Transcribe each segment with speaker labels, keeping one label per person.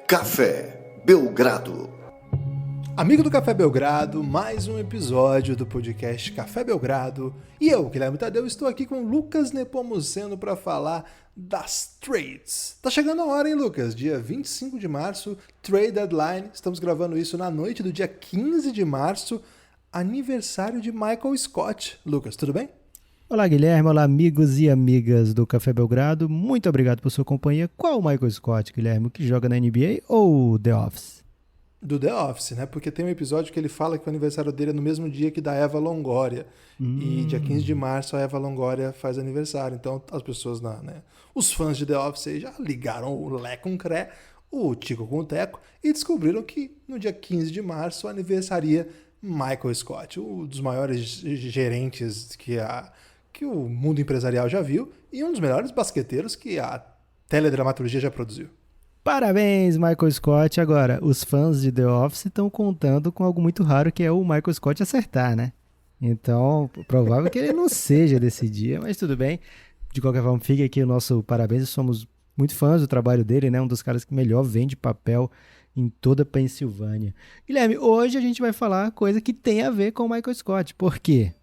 Speaker 1: Café Belgrado.
Speaker 2: Amigo do Café Belgrado, mais um episódio do podcast Café Belgrado. E eu, Guilherme Tadeu, estou aqui com Lucas Nepomuceno para falar das trades. Tá chegando a hora, hein, Lucas? Dia 25 de março, trade deadline. Estamos gravando isso na noite do dia 15 de março, aniversário de Michael Scott. Lucas, tudo bem?
Speaker 3: Olá, Guilherme. Olá, amigos e amigas do Café Belgrado. Muito obrigado por sua companhia. Qual o Michael Scott, Guilherme? O que joga na NBA ou The Office?
Speaker 2: Do The Office, né? Porque tem um episódio que ele fala que o aniversário dele é no mesmo dia que da Eva Longoria. E dia 15 de março a Eva Longoria faz aniversário. Então as pessoas, os fãs de The Office aí já ligaram o Lé com o Cré, o Tico com o Teco, e descobriram que no dia 15 de março aniversaria Michael Scott, um dos maiores gerentes que o mundo empresarial já viu e um dos melhores basqueteiros que a teledramaturgia já produziu.
Speaker 3: Parabéns, Michael Scott. Agora, os fãs de The Office estão contando com algo muito raro, que é o Michael Scott acertar, né? Então, provável que ele não seja desse dia, mas tudo bem. De qualquer forma, fica aqui o nosso parabéns. Somos muito fãs do trabalho dele, né? Um dos caras que melhor vende papel em toda a Pensilvânia. Guilherme, hoje a gente vai falar coisa que tem a ver com o Michael Scott. Por quê?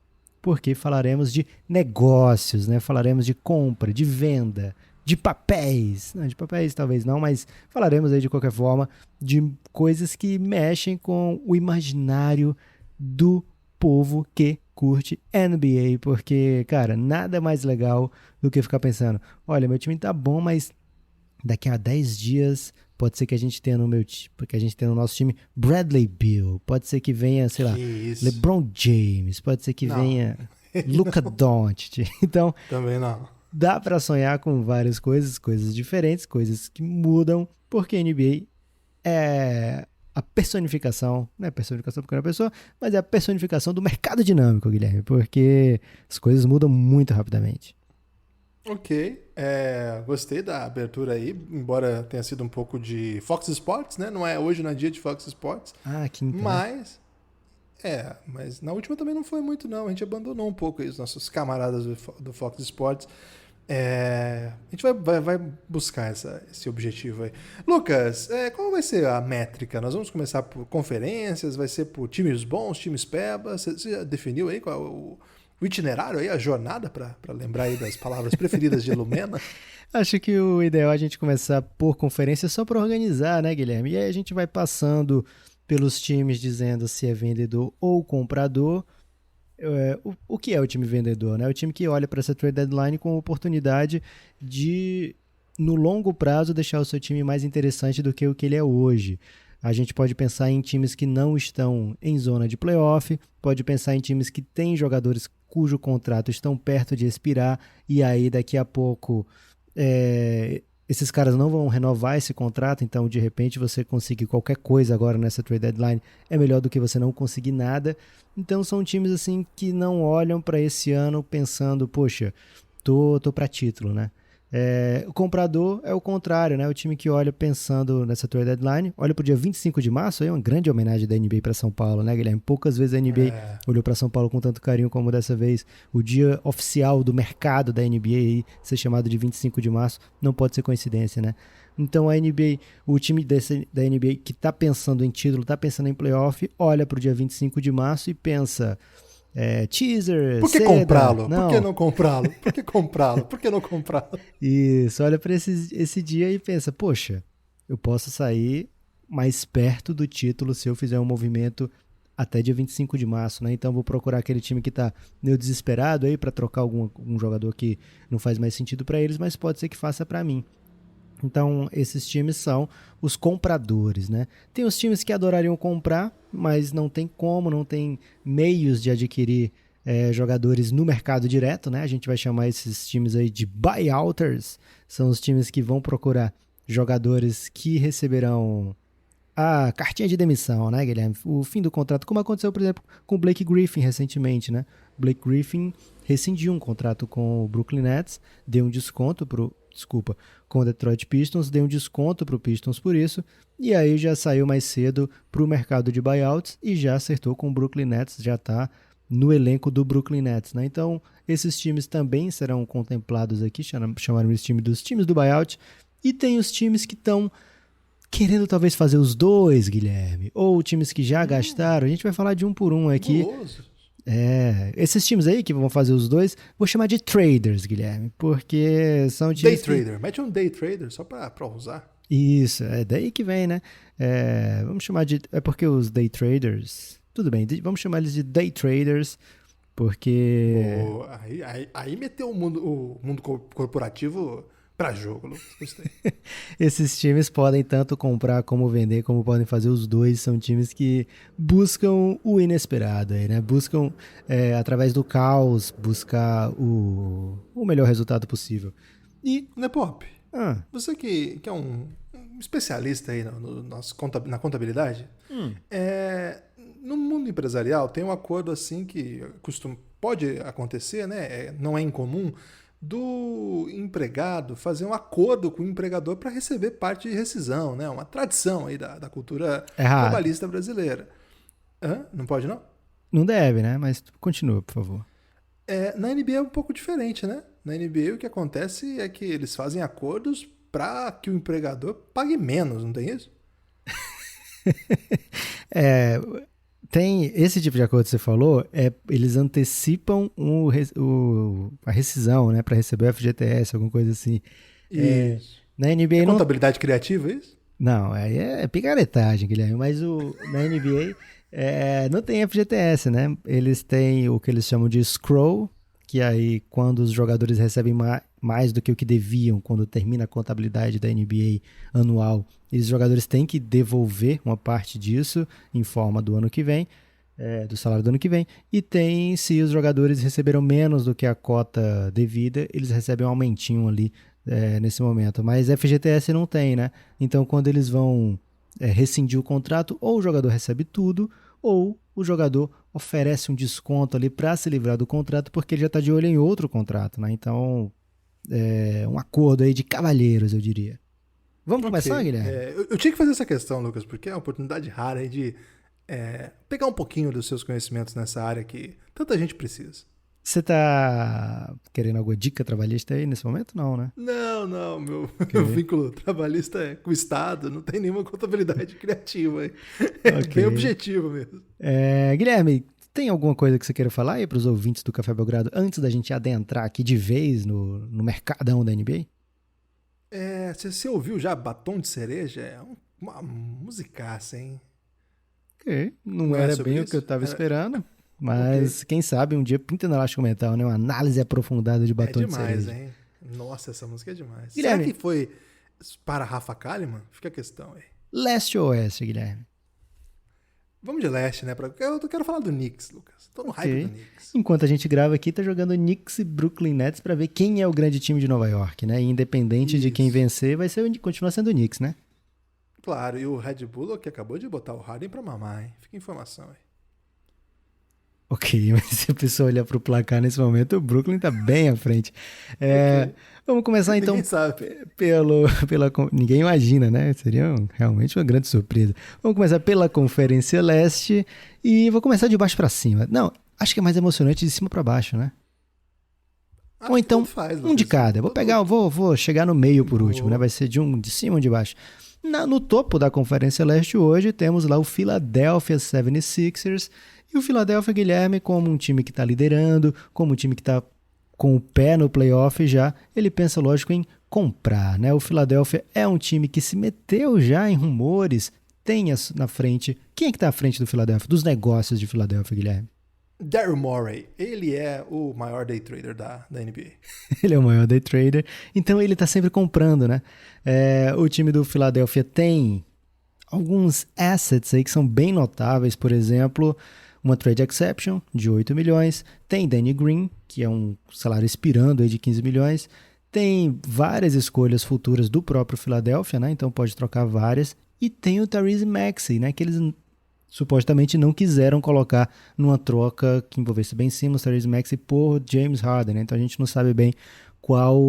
Speaker 3: Porque falaremos de negócios, né? Falaremos de compra, de venda, de papéis. Não, de papéis talvez não, mas falaremos aí de qualquer forma de coisas que mexem com o imaginário do povo que curte NBA, porque, cara, nada mais legal do que ficar pensando, olha, meu time tá bom, mas daqui a 10 dias pode ser que a gente tenha no nosso time Bradley Beal, pode ser que venha, sei lá, LeBron James, pode ser que venha Luka Doncic. Então,
Speaker 2: também não.
Speaker 3: Dá pra sonhar com várias coisas diferentes, coisas que mudam, porque a NBA é a personificação, não é personificação porque é uma pessoa, mas é a personificação do mercado dinâmico, Guilherme, porque as coisas mudam muito rapidamente.
Speaker 2: Ok, gostei da abertura aí, embora tenha sido um pouco de Fox Sports, né? Hoje não é dia de Fox Sports.
Speaker 3: Quinta,
Speaker 2: mas, mas na última também não foi muito não, a gente abandonou um pouco aí os nossos camaradas do Fox Sports. A gente vai buscar esse objetivo aí. Lucas, qual vai ser a métrica? Nós vamos começar por conferências, vai ser por times bons, times pebas? Você já definiu aí qual é o itinerário aí, a jornada, para lembrar aí das palavras preferidas de Lumena?
Speaker 3: Acho que o ideal é a gente começar por conferência só para organizar, né, Guilherme? E aí a gente vai passando pelos times dizendo se é vendedor ou comprador. O que é o time vendedor, né? O time que olha para essa trade deadline com a oportunidade de, no longo prazo, deixar o seu time mais interessante do que o que ele é hoje. A gente pode pensar em times que não estão em zona de playoff, pode pensar em times que têm jogadores cujo contrato estão perto de expirar e aí daqui a pouco esses caras não vão renovar esse contrato, então de repente você conseguir qualquer coisa agora nessa trade deadline é melhor do que você não conseguir nada. Então são times assim que não olham para esse ano pensando, poxa, tô para título, né? O comprador é o contrário, né? O time que olha pensando nessa trade deadline, olha pro dia 25 de março, aí é uma grande homenagem da NBA para São Paulo, né, Guilherme? Poucas vezes a NBA olhou para São Paulo com tanto carinho como dessa vez. O dia oficial do mercado da NBA aí, ser chamado de 25 de março, não pode ser coincidência, né? Então a NBA, o time da NBA que tá pensando em título, tá pensando em playoff, olha pro dia 25 de março e pensa... teaser,
Speaker 2: por que
Speaker 3: seda,
Speaker 2: comprá-lo?
Speaker 3: não.
Speaker 2: Por que não comprá-lo? Por que comprá-lo? Por que não comprá-lo?
Speaker 3: Isso, olha para esse dia e pensa, poxa, eu posso sair mais perto do título se eu fizer um movimento até dia 25 de março, né? Então vou procurar aquele time que tá meio desesperado aí para trocar algum jogador que não faz mais sentido para eles, mas pode ser que faça para mim. Então, esses times são os compradores, né? Tem os times que adorariam comprar, mas não tem como, não tem meios de adquirir jogadores no mercado direto, né? A gente vai chamar esses times aí de buyouters. São os times que vão procurar jogadores que receberão a cartinha de demissão, né, Guilherme? O fim do contrato, como aconteceu, por exemplo, com o Blake Griffin recentemente, né? Blake Griffin rescindiu um contrato com o Brooklyn Nets, deu um desconto com o Detroit Pistons, deu um desconto para o Pistons por isso, e aí já saiu mais cedo para o mercado de buyouts e já acertou com o Brooklyn Nets, já está no elenco do Brooklyn Nets, né? Então, esses times também serão contemplados aqui, chamaram esse time dos times do buyout, e tem os times que estão querendo talvez fazer os dois, Guilherme, ou times que já gastaram, a gente vai falar de um por um aqui.
Speaker 2: Guloso.
Speaker 3: Esses times aí que vão fazer os dois, vou chamar de traders, Guilherme, porque são
Speaker 2: Day
Speaker 3: times
Speaker 2: trader. Mete um day trader só pra usar.
Speaker 3: Isso, é daí que vem, né? Vamos chamar de... É porque os day traders... Tudo bem, vamos chamar eles de day traders, porque...
Speaker 2: Aí meteu o mundo corporativo pra jogo, Lucas. Gostei.
Speaker 3: Esses times podem tanto comprar como vender, como podem fazer os dois. São times que buscam o inesperado aí, né? Buscam, através do caos, buscar o melhor resultado possível.
Speaker 2: E, Nepop, você que é um especialista aí na contabilidade, no mundo empresarial tem um acordo assim que pode acontecer, né? Não é incomum, do empregado fazer um acordo com o empregador para receber parte de rescisão, né? Uma tradição aí da cultura trabalhista brasileira. Não pode, não?
Speaker 3: Não deve, né? Mas continua, por favor.
Speaker 2: Na NBA é um pouco diferente, né? Na NBA o que acontece é que eles fazem acordos para que o empregador pague menos, não tem isso?
Speaker 3: Tem esse tipo de acordo que você falou, eles antecipam a rescisão, né, para receber o FGTS, alguma coisa assim.
Speaker 2: Isso.
Speaker 3: Na NBA não...
Speaker 2: contabilidade criativa, é isso?
Speaker 3: Não, aí é picaretagem, Guilherme, mas na NBA não tem FGTS, né? Eles têm o que eles chamam de scroll, que aí quando os jogadores recebem mais do que o que deviam quando termina a contabilidade da NBA anual, os jogadores têm que devolver uma parte disso em forma do ano que vem, do salário do ano que vem, e tem, se os jogadores receberam menos do que a cota devida, eles recebem um aumentinho ali nesse momento, mas FGTS não tem, né? Então quando eles vão rescindir o contrato, ou o jogador recebe tudo, ou o jogador oferece um desconto ali para se livrar do contrato, porque ele já está de olho em outro contrato, né? Então, um acordo aí de cavalheiros, eu diria. Vamos começar, Guilherme?
Speaker 2: Eu tinha que fazer essa questão, Lucas, porque é uma oportunidade rara aí de pegar um pouquinho dos seus conhecimentos nessa área que tanta gente precisa.
Speaker 3: Você tá querendo alguma dica trabalhista aí nesse momento? Não, né?
Speaker 2: Não, meu vínculo trabalhista é com o Estado, não tem nenhuma contabilidade criativa aí. É bem objetivo mesmo.
Speaker 3: Guilherme, tem alguma coisa que você queira falar aí para os ouvintes do Café Belgrado antes da gente adentrar aqui de vez no mercadão da NBA?
Speaker 2: Você ouviu já Batom de Cereja? É uma musicaça, hein?
Speaker 3: Ok, não era bem o que eu estava esperando. Mas quem sabe um dia pinta no Elástico Mental, né? Uma análise aprofundada de Batom de Cereja.
Speaker 2: É demais, hein? Nossa, essa música é demais.
Speaker 3: Guilherme,
Speaker 2: será que foi para Rafa Kalimann? Fica a questão aí.
Speaker 3: Leste ou oeste, Guilherme?
Speaker 2: Vamos de leste, né? Eu quero falar do Knicks, Lucas. Tô no hype do Knicks.
Speaker 3: Enquanto a gente grava aqui, tá jogando Knicks e Brooklyn Nets pra ver quem é o grande time de Nova York, né? E independente de quem vencer, continua sendo o Knicks, né?
Speaker 2: Claro, e o Red Bull que acabou de botar o Harden pra mamar, hein? Fica a informação aí.
Speaker 3: Ok, mas se a pessoa olhar pro placar nesse momento, o Brooklyn tá bem à frente. Vamos começar então.
Speaker 2: Ninguém sabe.
Speaker 3: Ninguém imagina, né? Seria realmente uma grande surpresa. Vamos começar pela Conferência Leste e vou começar de baixo para cima. Não, acho que é mais emocionante de cima para baixo, né? Ou então, um de cada. Vou chegar no meio por último, né? Vai ser de cima ou de baixo. No topo da Conferência Leste hoje temos lá o Philadelphia 76ers. E o Philadelphia, Guilherme, como um time que está liderando, como um time que está com o pé no playoff já, ele pensa, lógico, em comprar, né? O Philadelphia é um time que se meteu já em rumores, tem na frente... Quem é que está à frente do Philadelphia? Dos negócios de Philadelphia, Guilherme?
Speaker 2: Daryl Morey, ele é o maior day trader da NBA.
Speaker 3: Ele é o maior day trader, então ele está sempre comprando, né? O time do Philadelphia tem alguns assets aí que são bem notáveis, por exemplo... Uma trade exception de 8 milhões, tem Danny Green, que é um salário expirando aí de 15 milhões, tem várias escolhas futuras do próprio Philadelphia, né? Então pode trocar várias, e tem o Tyrese Maxey, né? Que eles supostamente não quiseram colocar numa troca que envolvesse Ben Simmons, Tyrese Maxey por James Harden, né? Então a gente não sabe bem qual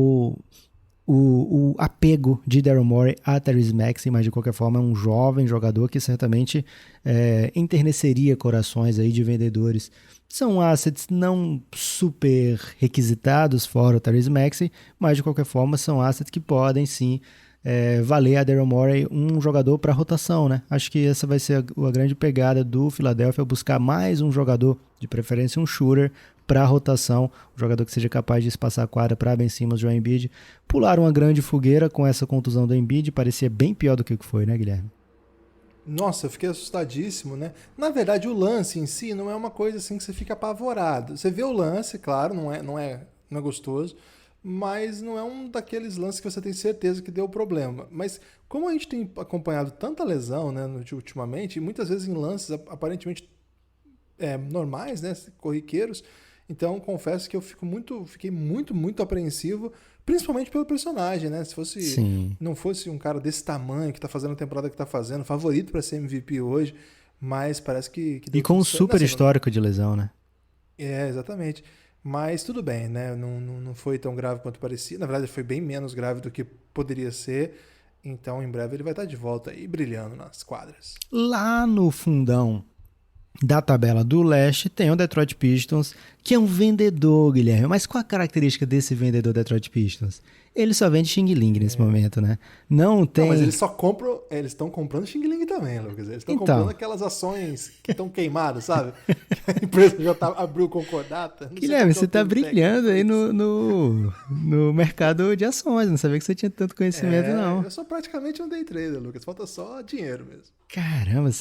Speaker 3: o apego de Daryl Morey a Tyrese Maxey, mas de qualquer forma é um jovem jogador que certamente enterneceria corações aí de vendedores. São assets não super requisitados fora o Tyrese Maxey, mas de qualquer forma são assets que podem sim valer a Daryl Morey um jogador para rotação, né? Acho que essa vai ser a grande pegada do Philadelphia, buscar mais um jogador, de preferência um shooter, para rotação, um jogador que seja capaz de espaçar a quadra para Ben Simmons e o Embiid. Pularam uma grande fogueira com essa contusão do Embiid, parecia bem pior do que o que foi, né, Guilherme?
Speaker 2: Nossa, eu fiquei assustadíssimo, né? Na verdade, o lance em si não é uma coisa assim que você fica apavorado. Você vê o lance, claro, não é gostoso, mas não é um daqueles lances que você tem certeza que deu problema. Mas como a gente tem acompanhado tanta lesão, né, ultimamente, e muitas vezes em lances aparentemente normais, né, corriqueiros, então confesso que eu fiquei muito apreensivo, principalmente pelo personagem, né? Se não fosse um cara desse tamanho, que tá fazendo a temporada que tá fazendo, favorito para ser MVP hoje, mas parece que deu
Speaker 3: e com um super
Speaker 2: assim,
Speaker 3: histórico de lesão, né?
Speaker 2: Exatamente. Mas tudo bem, né? Não foi tão grave quanto parecia. Na verdade, foi bem menos grave do que poderia ser. Então, em breve, ele vai estar de volta aí, brilhando nas quadras.
Speaker 3: Lá no fundão da tabela do leste tem o Detroit Pistons, que é um vendedor, Guilherme. Mas qual a característica desse vendedor Detroit Pistons? Ele só vende Xing Ling nesse momento, né? Não tem...
Speaker 2: Não, mas eles só compram... Eles estão comprando Xing Ling também, Lucas. Eles estão comprando aquelas ações que estão queimadas, sabe? A empresa já abriu concordata.
Speaker 3: Guilherme, você tá brilhando aí no mercado de ações. Não sabia que você tinha tanto conhecimento, não.
Speaker 2: Eu sou praticamente um day trader, Lucas. Falta só dinheiro mesmo.
Speaker 3: Caramba,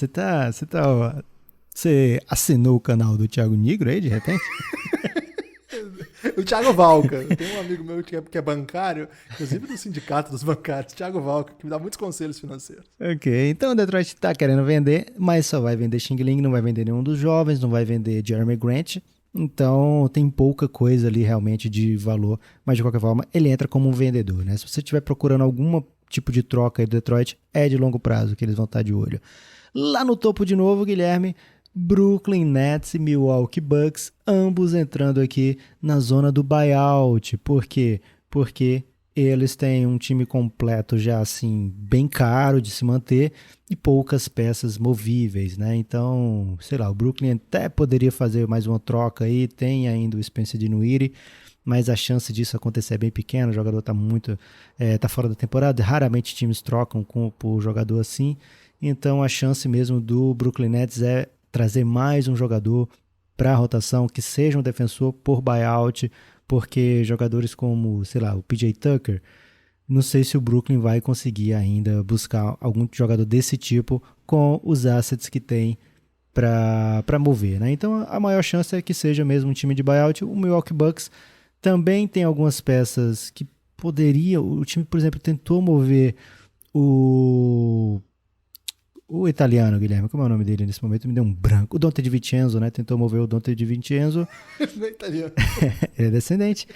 Speaker 3: você assinou o canal do Thiago Nigro aí, de repente?
Speaker 2: O Thiago Valca. Tem um amigo meu que é bancário, inclusive do sindicato dos bancários, Thiago Valca, que me dá muitos conselhos financeiros.
Speaker 3: Ok, então o Detroit tá querendo vender, mas só vai vender Xing Ling, não vai vender nenhum dos jovens, não vai vender Jeremy Grant. Então tem pouca coisa ali realmente de valor, mas de qualquer forma ele entra como um vendedor, né? Se você estiver procurando algum tipo de troca aí do Detroit, é de longo prazo que eles vão estar de olho. Lá no topo de novo, Guilherme, Brooklyn Nets e Milwaukee Bucks, ambos entrando aqui na zona do buyout. Por quê? Porque eles têm um time completo já assim, bem caro de se manter e poucas peças movíveis, né? Então, sei lá, o Brooklyn até poderia fazer mais uma troca aí, tem ainda o Spencer Dinwiddie, mas a chance disso acontecer é bem pequena, o jogador tá tá fora da temporada, raramente times trocam por jogador assim, então a chance mesmo do Brooklyn Nets é trazer mais um jogador para a rotação, que seja um defensor por buyout, porque jogadores como, sei lá, o PJ Tucker, não sei se o Brooklyn vai conseguir ainda buscar algum jogador desse tipo com os assets que tem para mover, né? Então a maior chance é que seja mesmo um time de buyout. O Milwaukee Bucks também tem algumas peças que o time, por exemplo, tentou mover o italiano, Guilherme, como é o nome dele nesse momento? Me deu um branco. O Donte DiVincenzo, né? Tentou mover o Donte DiVincenzo.
Speaker 2: Não é italiano.
Speaker 3: Ele é descendente.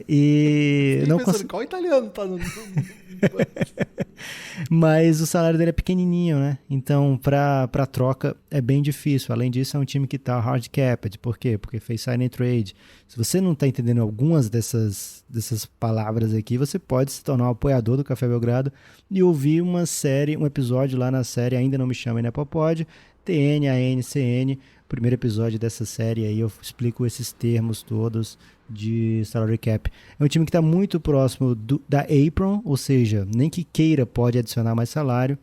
Speaker 3: E não
Speaker 2: pensando, qual italiano tá no...
Speaker 3: Mas o salário dele é pequenininho, né? Então, pra troca é bem difícil. Além disso, é um time que tá hard capped. Por quê? Porque fez sign and trade. Se você não tá entendendo algumas dessas palavras aqui, você pode se tornar um apoiador do Café Belgrado e ouvir um episódio lá na série Ainda Não Me Chama Nepopod, TNANCN, primeiro episódio dessa série aí eu explico esses termos todos de salary cap. É um time que está muito próximo da Apron, ou seja, nem que queira pode adicionar mais salário,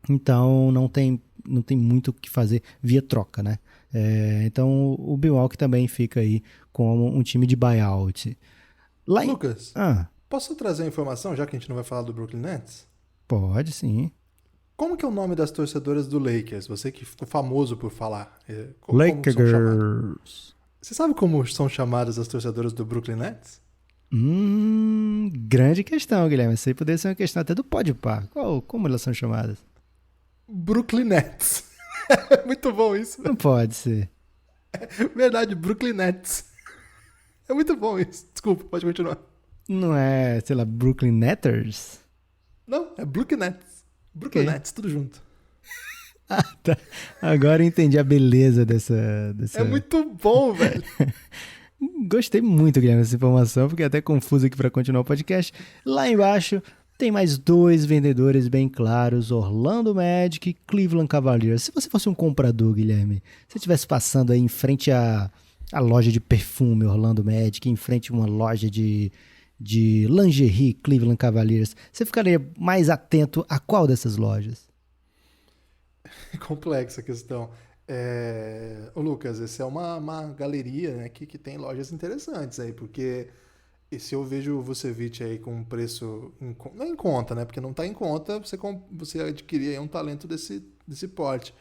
Speaker 3: então não tem muito o que fazer via troca, né? Então o Milwaukee também fica aí como um time de buyout.
Speaker 2: Lucas, posso trazer uma informação, já que a gente não vai falar do Brooklyn Nets?
Speaker 3: Pode, sim.
Speaker 2: Como que é o nome das torcedoras do Lakers? Você que ficou famoso por falar.
Speaker 3: Lakers.
Speaker 2: Você sabe como são chamadas as torcedoras do Brooklyn Nets?
Speaker 3: Grande questão, Guilherme. Isso aí poderia ser uma questão até do Podpah. Como elas são chamadas?
Speaker 2: Brooklyn Nets. Muito bom isso.
Speaker 3: Não pode ser.
Speaker 2: Verdade, Brooklyn Nets. É muito bom isso. Desculpa, pode continuar.
Speaker 3: Não é, sei lá, Brooklyn Netters?
Speaker 2: Não, é Brooklyn Nets. Brooklyn Nets, tudo junto.
Speaker 3: Tá. Agora eu entendi a beleza dessa...
Speaker 2: É muito bom, velho.
Speaker 3: Gostei muito, Guilherme, dessa informação, porque é até confuso aqui para continuar o podcast. Lá embaixo tem mais 2 vendedores bem claros, Orlando Magic e Cleveland Cavaliers. Se você fosse um comprador, Guilherme, se você estivesse passando aí em frente à loja de perfume Orlando Magic, em frente a uma loja de de lingerie Cleveland Cavaliers, você ficaria mais atento a qual dessas lojas?
Speaker 2: Complexa a questão. Ô Lucas, essa é uma galeria, né, que tem lojas interessantes aí, porque se eu vejo o Vucevic aí com um preço não em conta, né, porque não está em conta você adquirir aí um talento desse porte.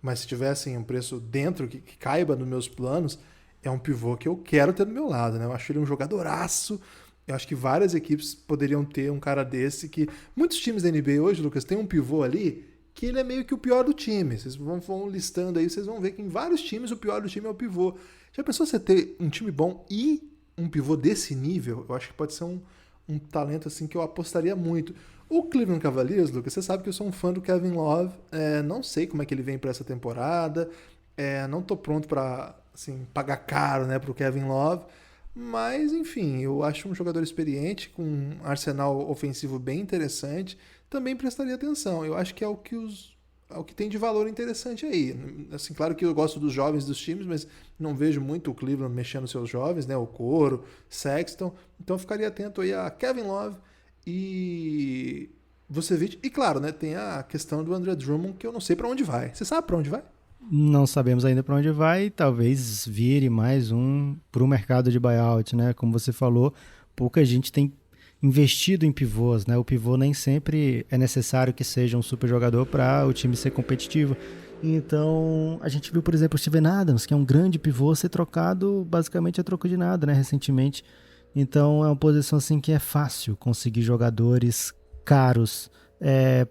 Speaker 2: Mas se tivesse um preço dentro que caiba nos meus planos, é um pivô que eu quero ter do meu lado, né? Eu acho ele um jogadoraço. Eu acho que várias equipes poderiam ter um cara desse que... Muitos times da NBA hoje, Lucas, tem um pivô ali que ele é meio que o pior do time. Vocês vão listando aí, vocês vão ver que em vários times o pior do time é o pivô. Já pensou você ter um time bom e um pivô desse nível? Eu acho que pode ser um talento assim que eu apostaria muito. O Cleveland Cavaliers, Lucas, você sabe que eu sou um fã do Kevin Love. Não sei como é que ele vem para essa temporada. Não tô pronto para assim, pagar caro, né, pro Kevin Love. Mas, enfim, eu acho um jogador experiente, com um arsenal ofensivo bem interessante. Também prestaria atenção. Eu acho que é o que tem de valor interessante aí. Assim, claro que eu gosto dos jovens dos times, mas não vejo muito o Cleveland mexendo seus jovens, né? O Coro, Sexton. Então eu ficaria atento aí a Kevin Love e Vucevic. E claro, né, tem a questão do Andre Drummond, que eu não sei para onde vai. Você sabe para onde vai?
Speaker 3: Não sabemos ainda para onde vai, talvez vire mais um para o mercado de buyout, né? Como você falou, pouca gente tem investido em pivôs, né? O pivô nem sempre é necessário que seja um super jogador para o time ser competitivo. Então, a gente viu, por exemplo, o Steven Adams, que é um grande pivô, ser trocado basicamente a troco de nada, né? Recentemente. Então, é uma posição assim que é fácil conseguir jogadores caros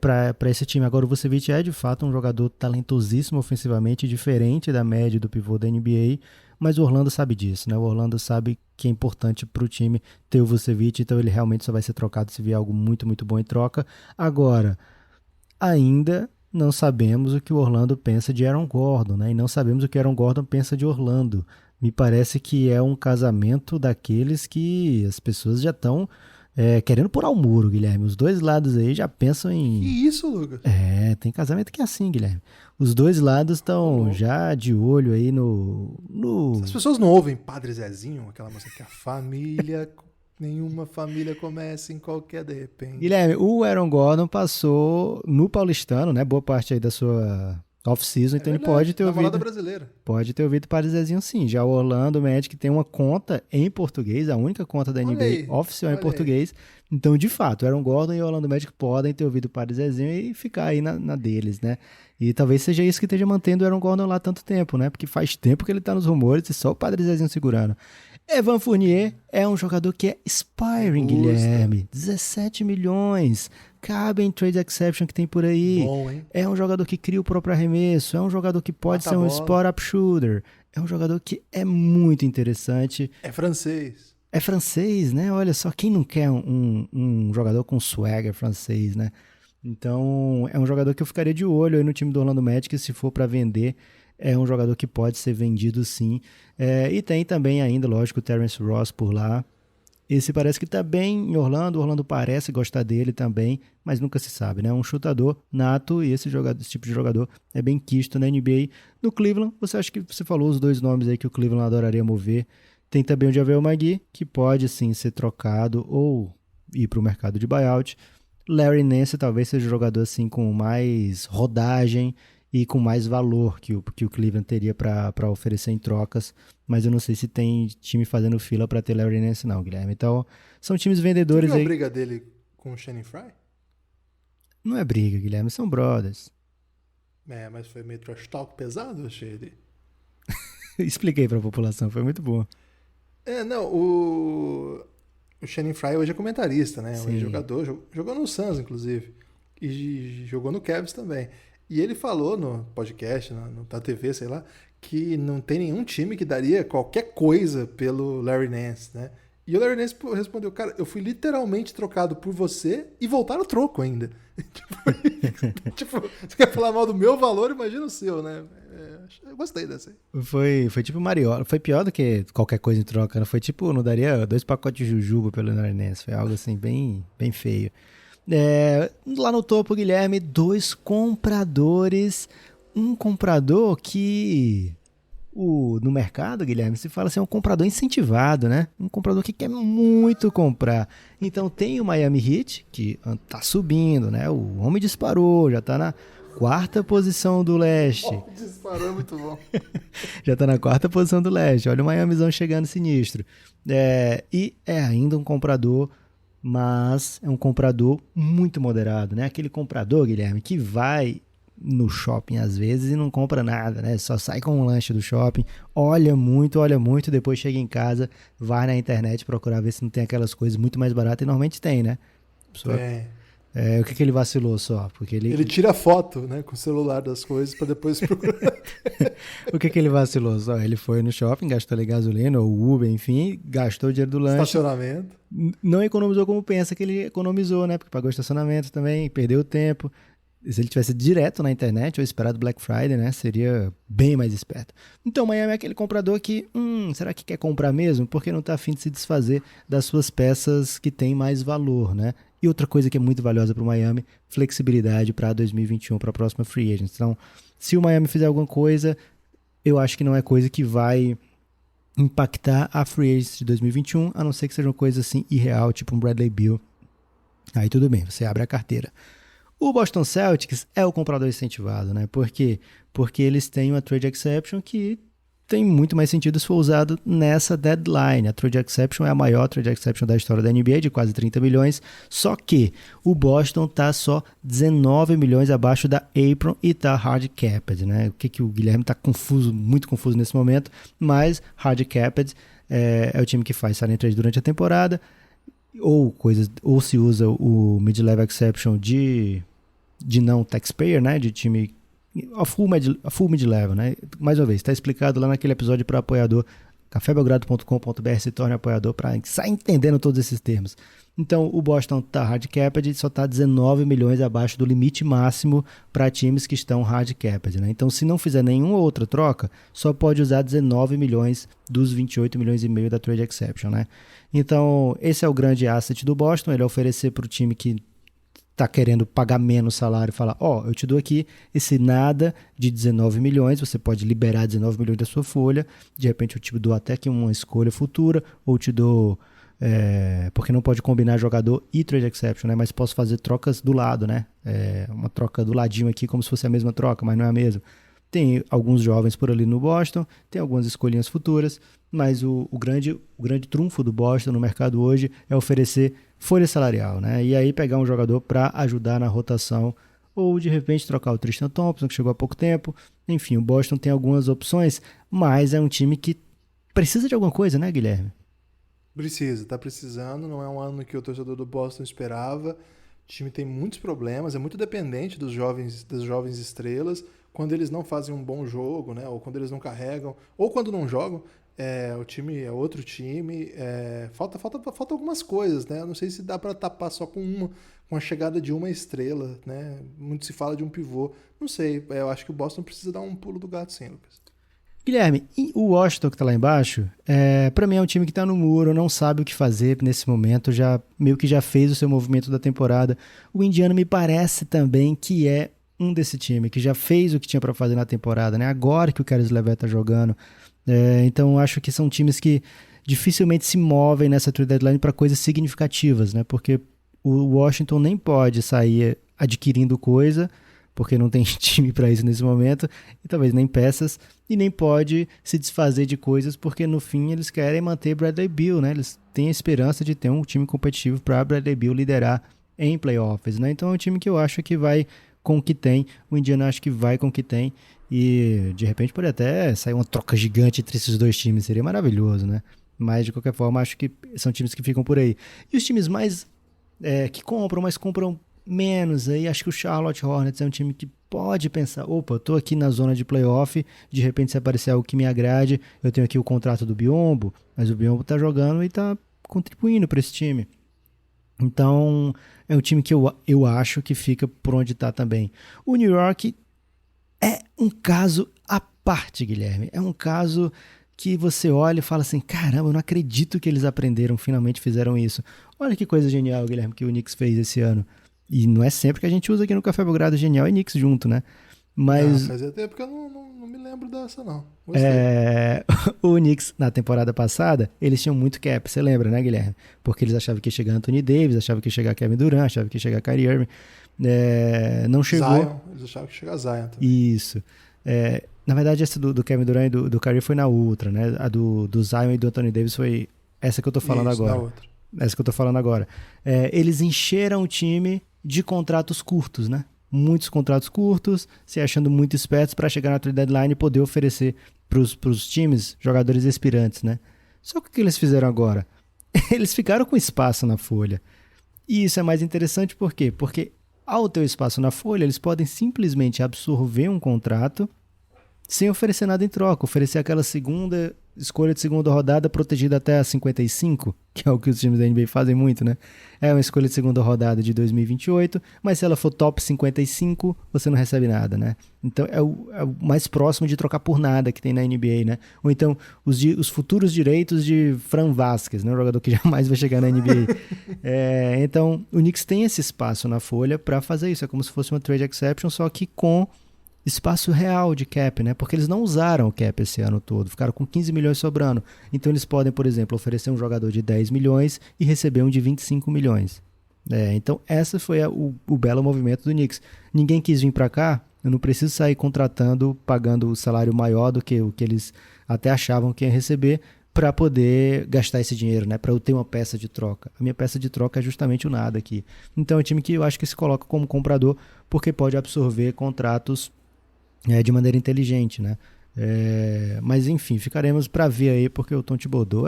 Speaker 3: para esse time. Agora o Vucevic é de fato um jogador talentosíssimo ofensivamente, diferente da média do pivô da NBA, mas o Orlando sabe disso, né? O Orlando sabe que é importante para o time ter o Vucevic, então ele realmente só vai ser trocado se vier algo muito, muito bom em troca. Agora, ainda não sabemos o que o Orlando pensa de Aaron Gordon, né? E não sabemos o que Aaron Gordon pensa de Orlando. Me parece que é um casamento daqueles que as pessoas já estão querendo pôr ao muro, Guilherme. Os dois lados aí já pensam em...
Speaker 2: Que isso, Lucas?
Speaker 3: Tem casamento que é assim, Guilherme. Os dois lados estão já de olho aí no...
Speaker 2: As pessoas não ouvem Padre Zezinho, aquela música que a família... Nenhuma família começa em qualquer de repente.
Speaker 3: Guilherme, o Aaron Gordon passou no Paulistano, né? Boa parte aí da sua off-season, então
Speaker 2: verdade,
Speaker 3: ele pode ter ouvido...
Speaker 2: brasileira.
Speaker 3: Pode ter ouvido Padre Zezinho, sim. Já o Orlando Magic tem uma conta em português, a única conta da NBA oficial em português. Então, de fato, Aaron Gordon e o Orlando Magic podem ter ouvido Padre Zezinho e ficar aí na deles, né? E talvez seja isso que esteja mantendo o Aaron Gordon lá tanto tempo, né? Porque faz tempo que ele tá nos rumores e só o Padre Zezinho segurando. Evan Fournier é um jogador que é expiring, Guilherme. 17 milhões. Cabe em trade exception que tem por aí.
Speaker 2: Bom, hein?
Speaker 3: É um jogador que cria o próprio arremesso. É um jogador que pode ser um spot-up shooter. É um jogador que é muito interessante.
Speaker 2: É francês.
Speaker 3: É francês, né? Olha só, quem não quer um jogador com swagger francês, né? Então, é um jogador que eu ficaria de olho aí no time do Orlando Magic, se for para vender. É um jogador que pode ser vendido, sim. E tem também ainda, lógico, o Terrence Ross por lá. Esse parece que está bem em Orlando. O Orlando parece gostar dele também, mas nunca se sabe, né? Um chutador nato e esse tipo de jogador é bem quisto na NBA. No Cleveland, você falou os dois nomes aí que o Cleveland adoraria mover. Tem também o JaVale McGee, que pode sim ser trocado ou ir para o mercado de buyout. Larry Nance talvez seja um jogador assim com mais rodagem e com mais valor que o Cleveland teria para oferecer em trocas, mas eu não sei se tem time fazendo fila para ter Larry Nance não, Guilherme. Então, são times vendedores aí.
Speaker 2: Você viu a briga dele com o Channing Frye?
Speaker 3: Não é briga, Guilherme, são brothers.
Speaker 2: Mas foi meio trash talk pesado, achei ele.
Speaker 3: Expliquei para a população, foi muito bom.
Speaker 2: O Channing Frye hoje é comentarista, né?
Speaker 3: Sim.
Speaker 2: É jogador, jogou no Suns, inclusive, e jogou no Cavs também. E ele falou no podcast, na TV, sei lá, que não tem nenhum time que daria qualquer coisa pelo Larry Nance, né? E o Larry Nance respondeu, cara, eu fui literalmente trocado por você e voltar no troco ainda. Tipo, você quer falar mal do meu valor, imagina o seu, né? Eu gostei dessa aí.
Speaker 3: Foi tipo Mariola, foi pior do que qualquer coisa em troca, não foi tipo, não daria 2 pacotes de jujuba pelo Larry Nance, foi algo assim bem, bem feio. Lá no topo, Guilherme, 2 compradores. Um comprador que no mercado, Guilherme, se fala assim, é um comprador incentivado, né? Um comprador que quer muito comprar. Então tem o Miami Heat, que tá subindo, né? O homem disparou, já tá na 4ª posição do leste.
Speaker 2: Oh, disparou, é muito bom.
Speaker 3: Já tá na 4ª posição do leste. Olha o Miamizão chegando sinistro. E é ainda um comprador, mas é um comprador muito moderado, né? Aquele comprador, Guilherme, que vai no shopping às vezes e não compra nada, né? Só sai com um lanche do shopping, olha muito, depois chega em casa, vai na internet procurar ver se não tem aquelas coisas muito mais baratas, e normalmente tem, né? O que ele vacilou só? Porque
Speaker 2: ele tira foto, né, com o celular das coisas para depois procurar.
Speaker 3: O que ele vacilou só? Ele foi no shopping, gastou ali gasolina ou Uber, enfim, gastou o dinheiro do lanche.
Speaker 2: Estacionamento.
Speaker 3: Não economizou como pensa que ele economizou, né? Porque pagou estacionamento também, perdeu tempo. Se ele tivesse direto na internet ou esperado Black Friday, né, seria bem mais esperto. Então, Miami é aquele comprador que, será que quer comprar mesmo? Porque não está afim de se desfazer das suas peças que têm mais valor, né? E outra coisa que é muito valiosa para o Miami, flexibilidade para 2021, para a próxima Free Agents. Então, se o Miami fizer alguma coisa, eu acho que não é coisa que vai impactar a Free Agents de 2021, a não ser que seja uma coisa assim irreal, tipo um Bradley Beal. Aí tudo bem, você abre a carteira. O Boston Celtics é o comprador incentivado, né? Por quê? Porque eles têm uma trade exception que tem muito mais sentido se for usado nessa deadline. A trade exception é a maior trade exception da história da NBA, de quase 30 milhões, só que o Boston está só 19 milhões abaixo da Apron e está hard capped, né? O que o Guilherme está muito confuso nesse momento, mas hard capped é o time que faz signing trade durante a temporada, ou se usa o mid-level exception de não taxpayer, né, de time a full mid-level, né? Mais uma vez, está explicado lá naquele episódio para apoiador, cafébelgrado.com.br, se torne apoiador para sair entendendo todos esses termos. Então, o Boston está hard capped, só está 19 milhões abaixo do limite máximo para times que estão hard capped, né? Então, se não fizer nenhuma outra troca, só pode usar 19 milhões dos 28 milhões e meio da trade exception, né? Então, esse é o grande asset do Boston, ele oferecer para o time que está querendo pagar menos salário e falar, eu te dou aqui esse nada de 19 milhões, você pode liberar 19 milhões da sua folha, de repente eu te dou até que uma escolha futura, ou te dou, porque não pode combinar jogador e trade exception, né? Mas posso fazer trocas do lado, né? Uma troca do ladinho aqui como se fosse a mesma troca, mas não é a mesma. Tem alguns jovens por ali no Boston, tem algumas escolhinhas futuras, mas o grande trunfo do Boston no mercado hoje é oferecer folha salarial, né? E aí pegar um jogador para ajudar na rotação, ou de repente trocar o Tristan Thompson, que chegou há pouco tempo. Enfim, o Boston tem algumas opções, mas é um time que precisa de alguma coisa, né, Guilherme?
Speaker 2: Tá precisando, não é um ano que o torcedor do Boston esperava. O time tem muitos problemas, é muito dependente das jovens estrelas. Quando eles não fazem um bom jogo, né, ou quando eles não carregam, ou quando não jogam, o time é outro time. Falta algumas coisas, né? Eu não sei se dá para tapar só com a chegada de uma estrela, né? Muito se fala de um pivô. Não sei, eu acho que o Boston precisa dar um pulo do gato, sim, Lucas.
Speaker 3: Guilherme, e o Washington que tá lá embaixo, para mim é um time que tá no muro, não sabe o que fazer nesse momento, meio que já fez o seu movimento da temporada. O Indiana me parece também que é um desse time, que já fez o que tinha para fazer na temporada, né? Agora que o Caris LeVert tá jogando. Então acho que são times que dificilmente se movem nessa trade deadline para coisas significativas, né? Porque o Washington nem pode sair adquirindo coisa, porque não tem time para isso nesse momento, e talvez nem peças, e nem pode se desfazer de coisas, porque no fim eles querem manter Bradley Beal, né? Eles têm a esperança de ter um time competitivo para Bradley Beal liderar em playoffs, né? Então é um time que eu acho que vai com o que tem, o Indiana acho que vai com o que tem, e de repente pode até sair uma troca gigante entre esses dois times, seria maravilhoso, né? Mas de qualquer forma acho que são times que ficam por aí. E os times mais que compram, mas compram menos, aí acho que o Charlotte Hornets é um time que pode pensar, opa, eu tô aqui na zona de playoff, de repente se aparecer algo que me agrade, eu tenho aqui o contrato do Biyombo, mas o Biyombo tá jogando e tá contribuindo para esse time. Então, é um time que eu acho que fica por onde tá também. O New York é um caso à parte, Guilherme. É um caso que você olha e fala assim, caramba, eu não acredito que eles aprenderam, finalmente fizeram isso. Olha que coisa genial, Guilherme, que o Knicks fez esse ano. E não é sempre que a gente usa aqui no Café Belgrado Genial e Knicks junto, né? Mas
Speaker 2: fazia tempo que eu não me lembro dessa, não.
Speaker 3: o Knicks, na temporada passada, eles tinham muito cap, você lembra, né, Guilherme? Porque eles achavam que ia chegar Anthony Davis, achavam que ia chegar Kevin Durant, achavam que ia chegar Kyrie Irving. Não chegou.
Speaker 2: Zion, eles achavam que ia chegar Zion também.
Speaker 3: Isso. Na verdade, essa do Kevin Durant e do Kyrie foi na outra, né? A do Zion e do Anthony Davis foi essa que eu tô falando agora.
Speaker 2: Na outra.
Speaker 3: Essa que eu tô falando agora. Eles encheram o time de contratos curtos, né? Muitos contratos curtos, se achando muito espertos para chegar na trade deadline e poder oferecer para os times jogadores expirantes, né? Só que o que eles fizeram agora? Eles ficaram com espaço na folha. E isso é mais interessante por quê? Porque ao ter o espaço na folha, eles podem simplesmente absorver um contrato sem oferecer nada em troca, oferecer aquela escolha de segunda rodada protegida até a 55, que é o que os times da NBA fazem muito, né? É uma escolha de segunda rodada de 2028, mas se ela for top 55, você não recebe nada, né? Então é o mais próximo de trocar por nada que tem na NBA, né? Ou então os futuros direitos de Fran Vasquez, né? Um jogador que jamais vai chegar na NBA. Então o Knicks tem esse espaço na folha para fazer isso, é como se fosse uma trade exception, só que com espaço real de cap, né? Porque eles não usaram o cap esse ano todo, ficaram com 15 milhões sobrando. Então eles podem, por exemplo, oferecer um jogador de 10 milhões e receber um de 25 milhões. Então esse foi o belo movimento do Knicks. Ninguém quis vir para cá, eu não preciso sair contratando, pagando o salário maior do que o que eles até achavam que ia receber para poder gastar esse dinheiro, né? Para eu ter uma peça de troca. A minha peça de troca é justamente o nada aqui. Então é um time que eu acho que se coloca como comprador porque pode absorver contratos de maneira inteligente, né? Mas enfim, ficaremos para ver aí, porque o Tom Thibodeau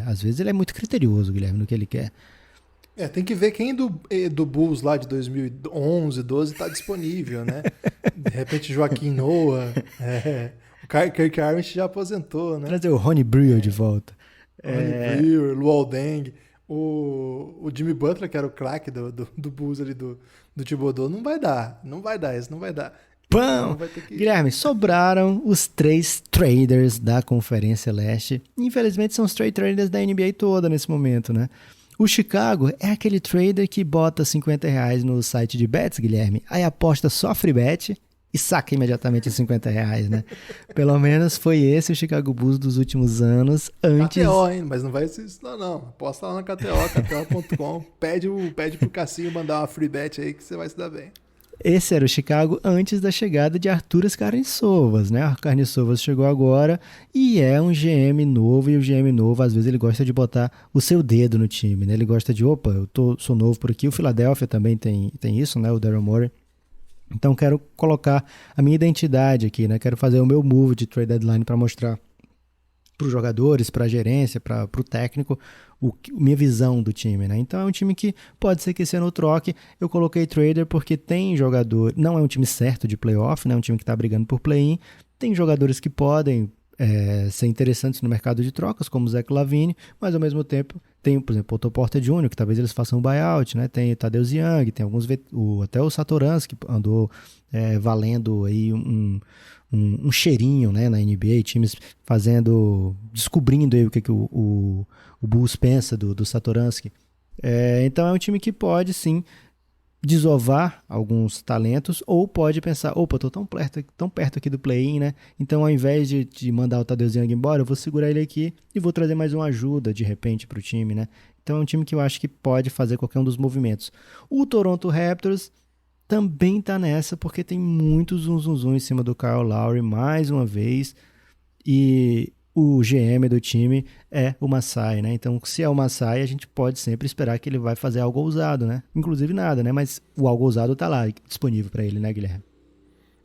Speaker 3: às vezes ele é muito criterioso, Guilherme, no que ele quer.
Speaker 2: Tem que ver quem do Bulls lá de 2011, 12 tá disponível, né? De repente Joaquim Noah, o Kirk Armstrong já aposentou, né?
Speaker 3: Trazer o Ronnie Brewer de volta.
Speaker 2: Ronnie Brewer, Luol Deng, o Jimmy Butler, que era o craque do Bulls ali do Thibodeau, não vai dar, esse não vai dar.
Speaker 3: Pão! Guilherme, sobraram os 3 traders da Conferência Leste. Infelizmente são os 3 traders da NBA toda nesse momento, né? O Chicago é aquele trader que bota R$50 no site de bets, Guilherme, aí aposta só free bet e saca imediatamente os R$50, né? Pelo menos foi esse o Chicago Bulls dos últimos anos. Antes...
Speaker 2: KTO, hein? Mas não vai ser isso não. Aposta lá na KTO, KTO.com. Pede pro Cassinho mandar uma free bet aí que você vai se dar bem.
Speaker 3: Esse era o Chicago antes da chegada de Arturas Karnisovas, né? O Karnisovas chegou agora e é um GM novo, e o GM novo, às vezes, ele gosta de botar o seu dedo no time, né? Ele gosta de, sou novo por aqui. O Philadelphia também tem isso, né? O Daryl Morey. Então, quero colocar a minha identidade aqui, né? Quero fazer o meu move de trade deadline para mostrar para os jogadores, para a gerência, para o técnico, minha visão do time, né? Então é um time que pode ser que esse ano troque. Eu coloquei trader porque tem jogador, não é um time certo de playoff, né? É um time que está brigando por play-in. Tem jogadores que podem ser interessantes no mercado de trocas, como o Zach LaVine, mas ao mesmo tempo tem, por exemplo, o Otto Porter Jr., que talvez eles façam um buyout, né? Tem o Tadeusz Young, tem alguns, até o Satoransky que andou valendo aí um cheirinho, né, na NBA, times descobrindo aí o que o Bulls pensa do Satoransky. Então é um time que pode sim desovar alguns talentos, ou pode pensar, tô tão perto aqui do play-in, né? Então ao invés de mandar o Tadeusz Young embora, eu vou segurar ele aqui e vou trazer mais uma ajuda de repente para o time, né? Então é um time que eu acho que pode fazer qualquer um dos movimentos. O Toronto Raptors também tá nessa, porque tem muito zum em cima do Kyle Lowry mais uma vez, e o GM do time é o Masai, né? Então, se é o Masai, a gente pode sempre esperar que ele vai fazer algo ousado, né? Inclusive nada, né? Mas o algo ousado tá lá, disponível para ele, né, Guilherme?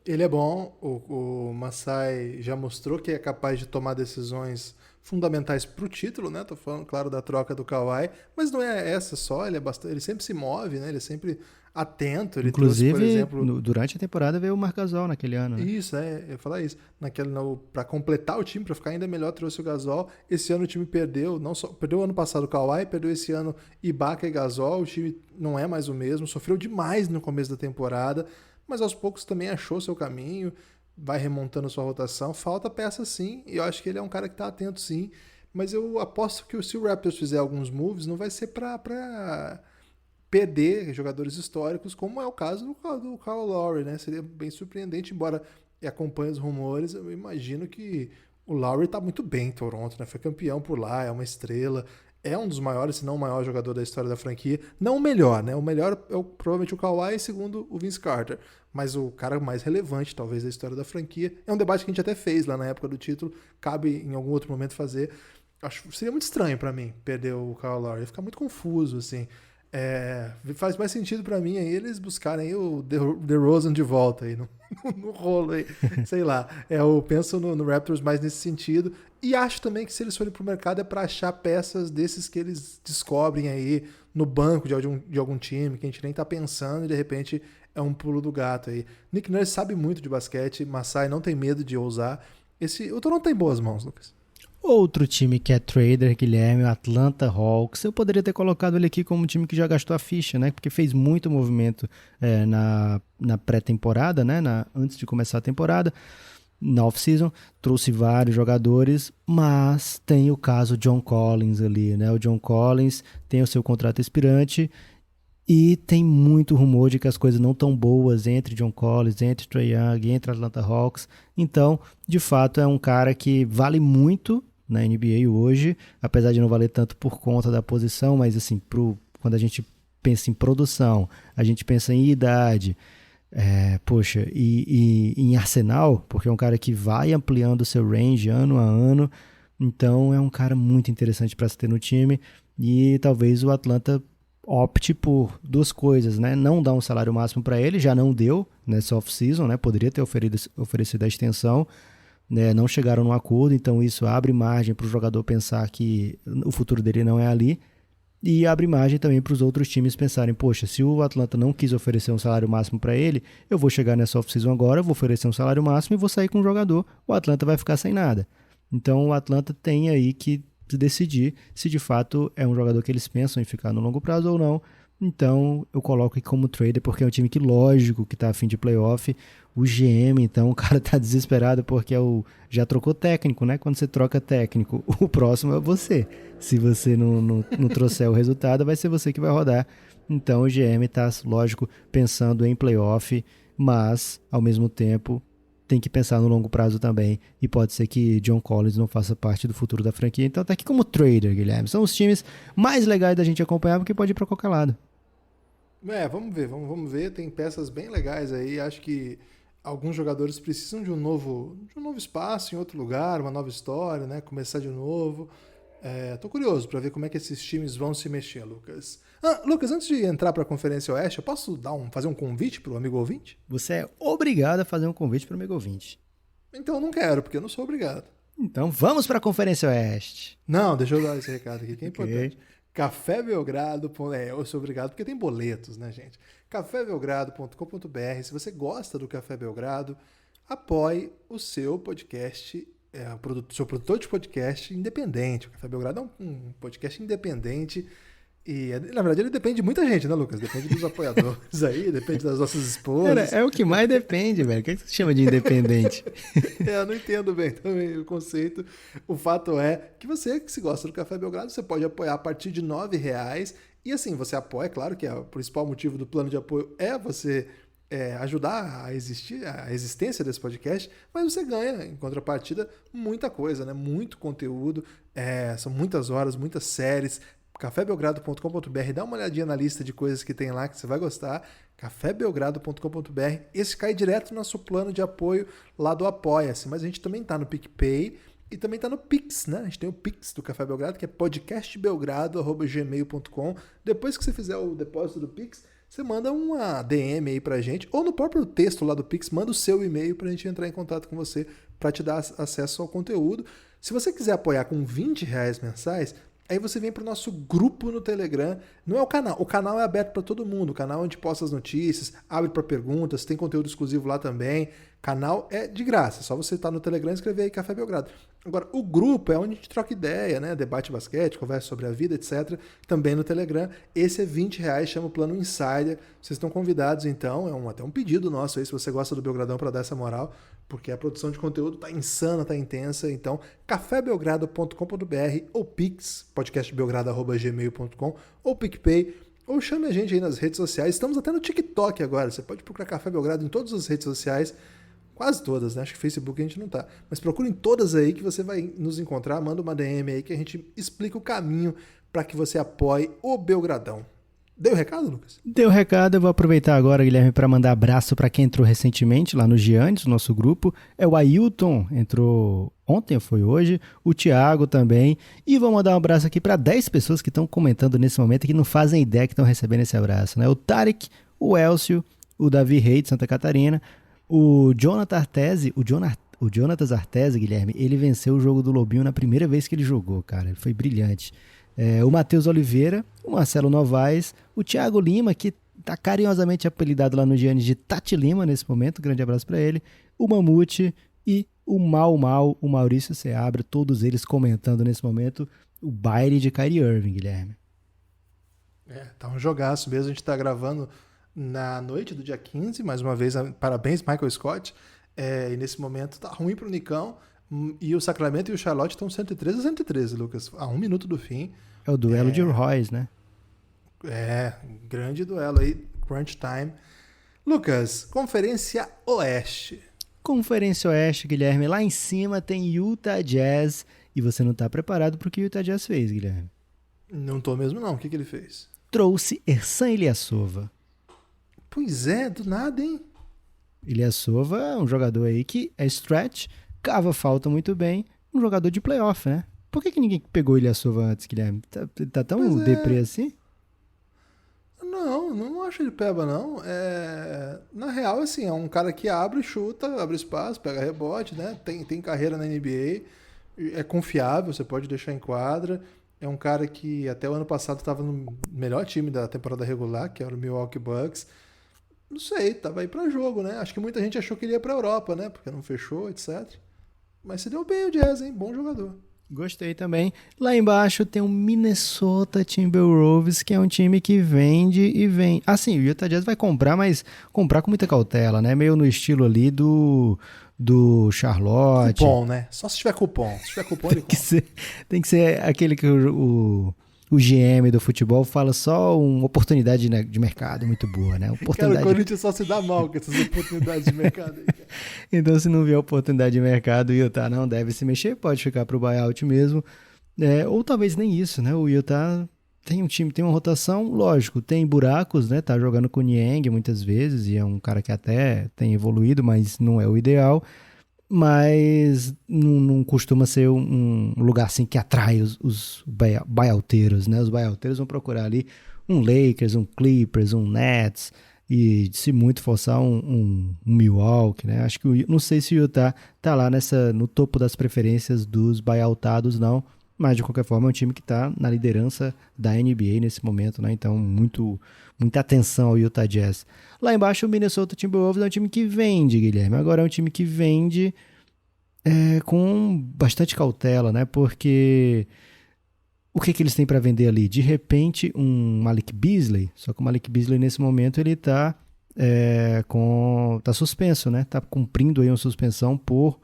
Speaker 2: Ele é bom, o Masai já mostrou que é capaz de tomar decisões fundamentais para o título, né? Tô falando, claro, da troca do Kawhi, mas não é essa só, ele sempre se move, né? Ele é sempre atento. Ele
Speaker 3: inclusive,
Speaker 2: trouxe, por exemplo,
Speaker 3: durante a temporada veio o Marc Gasol naquele ano, né?
Speaker 2: Isso, eu ia falar isso. Para completar o time, para ficar ainda melhor, trouxe o Gasol. Esse ano o time perdeu, não só perdeu o ano passado o Kawhi, perdeu esse ano Ibaka e Gasol. O time não é mais o mesmo, sofreu demais no começo da temporada, mas aos poucos também achou seu caminho, vai remontando sua rotação. Falta peça sim, e eu acho que ele é um cara que está atento sim, mas eu aposto que se o Raptors fizer alguns moves, não vai ser para perder jogadores históricos, como é o caso do Kyle Lowry, né? Seria bem surpreendente, embora eu acompanhe os rumores, eu imagino que o Lowry tá muito bem em Toronto, né? Foi campeão por lá, é uma estrela, é um dos maiores, se não o maior jogador da história da franquia. Não o melhor, né? O melhor é provavelmente o Kawhi, segundo o Vince Carter. Mas o cara mais relevante, talvez, da história da franquia. É um debate que a gente até fez lá na época do título. Cabe em algum outro momento fazer. Acho que seria muito estranho pra mim perder o Kyle Lowry. Ia ficar muito confuso, assim. Faz mais sentido pra mim aí eles buscarem o DeRozan de volta aí no rolo aí, sei lá. Eu penso no Raptors mais nesse sentido, e acho também que se eles forem pro mercado é pra achar peças desses que eles descobrem aí no banco de algum time que a gente nem tá pensando e de repente é um pulo do gato aí. Nick Nurse sabe muito de basquete, Masai não tem medo de ousar. O Toronto tá em boas mãos, Lucas.
Speaker 3: Outro time que é trader, Guilherme, o Atlanta Hawks. Eu poderia ter colocado ele aqui como um time que já gastou a ficha, né? Porque fez muito movimento na pré-temporada, né? Antes de começar a temporada, na off-season. Trouxe vários jogadores, mas tem o caso John Collins ali, né? O John Collins tem o seu contrato expirante e tem muito rumor de que as coisas não estão boas entre John Collins, entre Trae Young, entre Atlanta Hawks. Então, de fato, é um cara que vale muito na NBA hoje, apesar de não valer tanto por conta da posição, mas assim, quando a gente pensa em produção, a gente pensa em idade, e em arsenal, porque é um cara que vai ampliando o seu range ano a ano, então é um cara muito interessante para se ter no time, e talvez o Atlanta opte por duas coisas, né? Não dar um salário máximo para ele, já não deu nessa off-season, né? Poderia ter oferecido a extensão, né? Não chegaram num acordo, então isso abre margem para o jogador pensar que o futuro dele não é ali, e abre margem também para os outros times pensarem, poxa, se o Atlanta não quis oferecer um salário máximo para ele, eu vou chegar nessa off-season agora, vou oferecer um salário máximo e vou sair com um jogador, o Atlanta vai ficar sem nada. Então o Atlanta tem aí que decidir se de fato é um jogador que eles pensam em ficar no longo prazo ou não. Então eu coloco aqui como trader porque é um time que, lógico, que tá a fim de playoff. O GM, então, o cara tá desesperado porque já trocou técnico, né? Quando você troca técnico, o próximo é você. Se você não trouxer o resultado, vai ser você que vai rodar. Então o GM tá, lógico, pensando em playoff, mas ao mesmo tempo tem que pensar no longo prazo também, e pode ser que John Collins não faça parte do futuro da franquia. Então tá aqui como trader, Guilherme. São os times mais legais da gente acompanhar, porque pode ir para qualquer lado.
Speaker 2: Vamos ver. Tem peças bem legais aí. Acho que alguns jogadores precisam de um novo espaço em outro lugar, uma nova história, né? Começar de novo. Tô curioso para ver como é que esses times vão se mexer, Lucas. Lucas, antes de entrar para a Conferência Oeste, eu posso fazer um convite para o amigo ouvinte?
Speaker 3: Você é obrigado a fazer um convite para o amigo ouvinte.
Speaker 2: Então eu não quero, porque eu não sou obrigado.
Speaker 3: Então vamos para a Conferência Oeste.
Speaker 2: Não, deixa eu dar esse recado aqui, que é importante. Café Belgrado, eu sou obrigado porque tem boletos, né, gente? cafébelgrado.com.br. Se você gosta do Café Belgrado, apoie o seu podcast, seu produtor de podcast independente. O Café Belgrado é um podcast independente e, na verdade, ele depende de muita gente, né, Lucas? Depende dos apoiadores aí, depende das nossas esposas.
Speaker 3: Cara, é o que mais depende, velho. O que você chama de independente?
Speaker 2: Eu não entendo bem também o conceito. O fato é que você que se gosta do Café Belgrado, você pode apoiar a partir de R$9. E assim, você apoia, claro que o principal motivo do plano de apoio é você ajudar a existência desse podcast, mas você ganha, em contrapartida, muita coisa, né? Muito conteúdo, são muitas horas, muitas séries. cafébelgrado.com.br, dá uma olhadinha na lista de coisas que tem lá que você vai gostar. cafébelgrado.com.br. Esse cai direto no nosso plano de apoio lá do Apoia-se, mas a gente também tá no PicPay e também tá no Pix, né? A gente tem o Pix do Café Belgrado, que é podcastbelgrado@gmail.com. Depois que você fizer o depósito do Pix, você manda uma DM aí pra gente, ou no próprio texto lá do Pix, manda o seu e-mail pra gente entrar em contato com você para te dar acesso ao conteúdo. Se você quiser apoiar com R$20 mensais, aí você vem para o nosso grupo no Telegram. Não é o canal é aberto para todo mundo. O canal é onde posta as notícias, abre para perguntas, tem conteúdo exclusivo lá também. Canal é de graça, é só você estar no Telegram e escrever aí Café Belgrado. Agora, o grupo é onde a gente troca ideia, né? Debate basquete, conversa sobre a vida, etc. Também no Telegram. Esse é R$20, chama o Plano Insider. Vocês estão convidados, então. Até um pedido nosso aí, se você gosta do Belgradão, para dar essa moral, porque a produção de conteúdo tá insana, tá intensa. Então, cafébelgrado.com.br ou Pix, podcastbelgrado@gmail.com, ou PicPay, ou chame a gente aí nas redes sociais. Estamos até no TikTok agora. Você pode procurar Café Belgrado em todas as redes sociais. Quase todas, né? Acho que Facebook a gente não tá. Mas procure em todas aí que você vai nos encontrar. Manda uma DM aí que a gente explica o caminho para que você apoie o Belgradão. Deu o recado, Lucas?
Speaker 3: Deu o recado, eu vou aproveitar agora, Guilherme, para mandar abraço para quem entrou recentemente lá no Giannis, o nosso grupo. É o Ailton, entrou ontem ou foi hoje, o Thiago também. E vou mandar um abraço aqui para 10 pessoas que estão comentando nesse momento e que não fazem ideia que estão recebendo esse abraço, né? O Tarek, o Elcio, o Davi Rei de Santa Catarina, o Jonathan Artese, o Jonatas Artese, Guilherme, ele venceu o jogo do Lobinho na primeira vez que ele jogou, cara. Ele foi brilhante. O Matheus Oliveira, o Marcelo Novaes, o Thiago Lima, que está carinhosamente apelidado lá no Giannis de Tati Lima nesse momento, grande abraço para ele, o Mamute e o Mal, o Maurício Seabra, todos eles comentando nesse momento o baile de Kyrie Irving, Guilherme.
Speaker 2: Tá um jogaço mesmo, a gente tá gravando na noite do dia 15, mais uma vez, parabéns Michael Scott, e nesse momento tá ruim pro Nicão, e o Sacramento e o Charlotte estão 113-113, Lucas, a 1 minuto do fim.
Speaker 3: É o duelo de Royce, né?
Speaker 2: Grande duelo aí, crunch time. Lucas, Conferência Oeste.
Speaker 3: Conferência Oeste, Guilherme, lá em cima tem Utah Jazz, e você não tá preparado pro que o Utah Jazz fez, Guilherme?
Speaker 2: Não tô mesmo não, o que ele fez?
Speaker 3: Trouxe Ersan Ilyasova.
Speaker 2: Pois é, do nada, hein?
Speaker 3: Ilyasova é um jogador aí que é stretch, cava falta muito bem, um jogador de playoff, né? Por que ninguém pegou o Ilyasova antes, Guilherme? Tá tão deprê assim?
Speaker 2: Não acho ele peba, não. Na real, assim, é um cara que abre, chuta, abre espaço, pega rebote, né? Tem carreira na NBA, é confiável, você pode deixar em quadra. É um cara que até o ano passado estava no melhor time da temporada regular, que era o Milwaukee Bucks. Não sei, tava aí pra jogo, né? Acho que muita gente achou que ele ia pra Europa, né? Porque não fechou, etc. Mas se deu bem o Jazz, hein? Bom jogador.
Speaker 3: Gostei também. Lá embaixo tem o Minnesota Timberwolves, que é um time que vende e vem. Assim, o Utah Jazz vai comprar, mas comprar com muita cautela, né? Meio no estilo ali do Charlotte.
Speaker 2: Cupom, né? Só se tiver cupom. Se tiver cupom, ele compra.
Speaker 3: Tem que ser aquele que o GM do futebol fala só uma oportunidade de mercado muito boa, né?
Speaker 2: Cara, o Corinthians só se dá mal com essas oportunidades de mercado aí, cara.
Speaker 3: Então, se não vier oportunidade de mercado, o Utah não deve se mexer, pode ficar pro buyout mesmo. Ou talvez nem isso, né? O Utah tem um time, tem uma rotação, lógico, tem buracos, né? Tá jogando com o Niang muitas vezes e é um cara que até tem evoluído, mas não é o ideal. Mas não costuma ser um lugar assim que atrai os buyouteiros, né? Os buyouteiros vão procurar ali um Lakers, um Clippers, um Nets e, se muito, forçar um Milwaukee, né? Acho que não sei se o Utah tá lá no topo das preferências dos buyoutados, não. Mas, de qualquer forma, é um time que está na liderança da NBA nesse momento, né? Então, muita atenção ao Utah Jazz. Lá embaixo, o Minnesota Timberwolves é um time que vende, Guilherme. Agora é um time que vende com bastante cautela, né? Porque o que eles têm para vender ali? De repente, um Malik Beasley. Só que o Malik Beasley, nesse momento, ele tá suspenso, né? Tá cumprindo aí uma suspensão por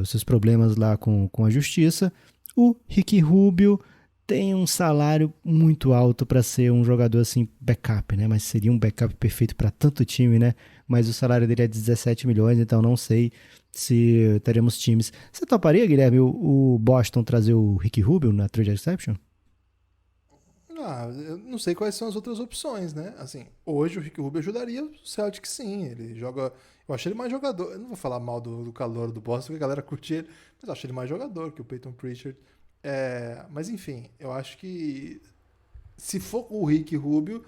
Speaker 3: os seus problemas lá com a justiça. O Ricky Rubio tem um salário muito alto para ser um jogador assim, backup, né? Mas seria um backup perfeito para tanto time, né? Mas o salário dele é 17 milhões, então não sei se teremos times. Você toparia, Guilherme, o Boston trazer o Ricky Rubio na trade exception?
Speaker 2: Eu não sei quais são as outras opções, né? Assim, hoje o Ricky Rubio ajudaria o Celtic, sim. Ele joga. Eu achei ele mais jogador. Eu não vou falar mal do calor do Boston, porque a galera curte ele, mas eu achei ele mais jogador que o Peyton Pritchard. Mas enfim, eu acho que se for o Ricky Rubio,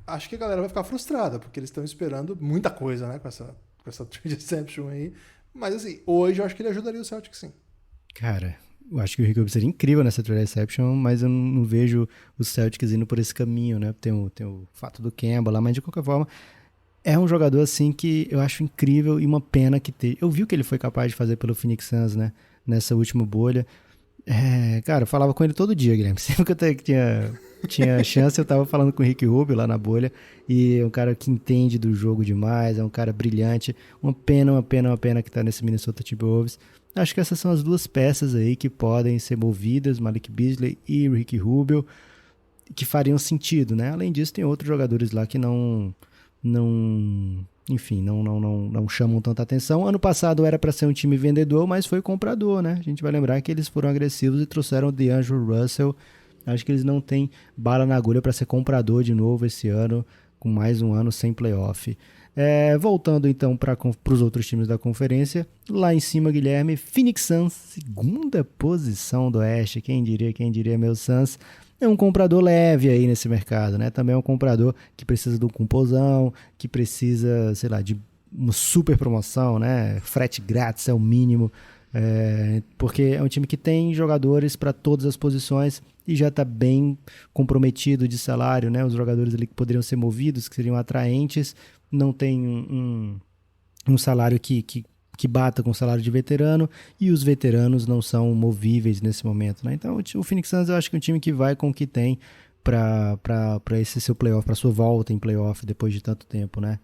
Speaker 2: acho que a galera vai ficar frustrada, porque eles estão esperando muita coisa, né? Com essa trade exception aí. Mas assim, hoje eu acho que ele ajudaria o Celtic, sim.
Speaker 3: Cara, eu acho que o Ricky Rubio seria incrível nessa trade exception, mas eu não vejo os Celtics indo por esse caminho, né? Tem o fato do Kemba lá, mas de qualquer forma, é um jogador assim que eu acho incrível e uma pena que ter. Eu vi o que ele foi capaz de fazer pelo Phoenix Suns, né? Nessa última bolha. Cara, eu falava com ele todo dia, Guilherme. Sempre que eu tinha chance, eu tava falando com o Ricky Rubio lá na bolha. E é um cara que entende do jogo demais, é um cara brilhante. Uma pena que tá nesse Minnesota Timberwolves. Acho que essas são as duas peças aí que podem ser movidas, Malik Beasley e Ricky Rubio. que fariam sentido, né? Além disso, tem outros jogadores lá que não chamam tanta atenção. Ano passado era para ser um time vendedor, mas foi comprador, né? A gente vai lembrar que eles foram agressivos e trouxeram o D'Angelo Russell. Acho que eles não têm bala na agulha para ser comprador de novo esse ano, com mais um ano sem playoff. Voltando então para os outros times da conferência, lá em cima, Guilherme, Phoenix Suns, segunda posição do Oeste, quem diria meu Suns. É um comprador leve aí nesse mercado, né? Também é um comprador que precisa de um cupomzão, que precisa, sei lá, de uma super promoção, né? Frete grátis é o mínimo, porque é um time que tem jogadores para todas as posições e já está bem comprometido de salário, né? Os jogadores ali que poderiam ser movidos, que seriam atraentes, não tem um salário que bata com o salário de veterano, e os veteranos não são movíveis nesse momento, né? Então o Phoenix Suns eu acho que é um time que vai com o que tem para esse seu playoff, para sua volta em playoff depois de tanto tempo, né?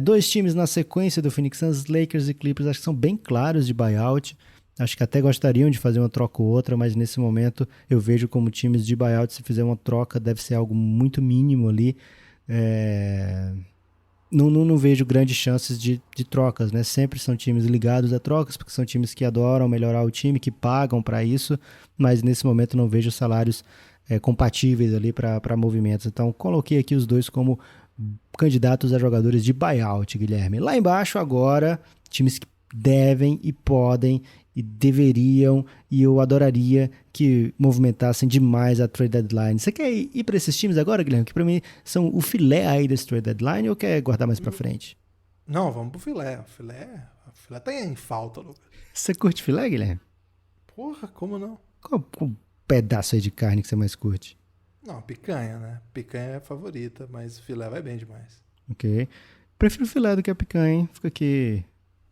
Speaker 3: Dois times na sequência do Phoenix Suns, Lakers e Clippers, acho que são bem claros de buyout. Acho que até gostariam de fazer uma troca ou outra, mas nesse momento eu vejo como times de buyout, se fizer uma troca, deve ser algo muito mínimo ali. Não vejo grandes chances de trocas, né? Sempre são times ligados a trocas, porque são times que adoram melhorar o time, que pagam para isso, mas nesse momento não vejo salários compatíveis ali para movimentos. Então, coloquei aqui os dois como candidatos a jogadores de buyout, Guilherme. Lá embaixo, agora, times que devem e podem e deveriam, e eu adoraria que movimentassem demais a trade deadline. Você quer ir para esses times agora, Guilherme? Que para mim são o filé aí desse trade deadline, ou quer guardar mais para frente?
Speaker 2: Não, vamos pro filé. O filé tá em falta, Lucas.
Speaker 3: Você curte filé, Guilherme?
Speaker 2: Porra, como não?
Speaker 3: Qual pedaço aí de carne que você mais curte?
Speaker 2: Não, picanha, né? Picanha é a favorita, mas filé vai bem demais.
Speaker 3: Ok. Prefiro filé do que a picanha, hein? Fica aqui.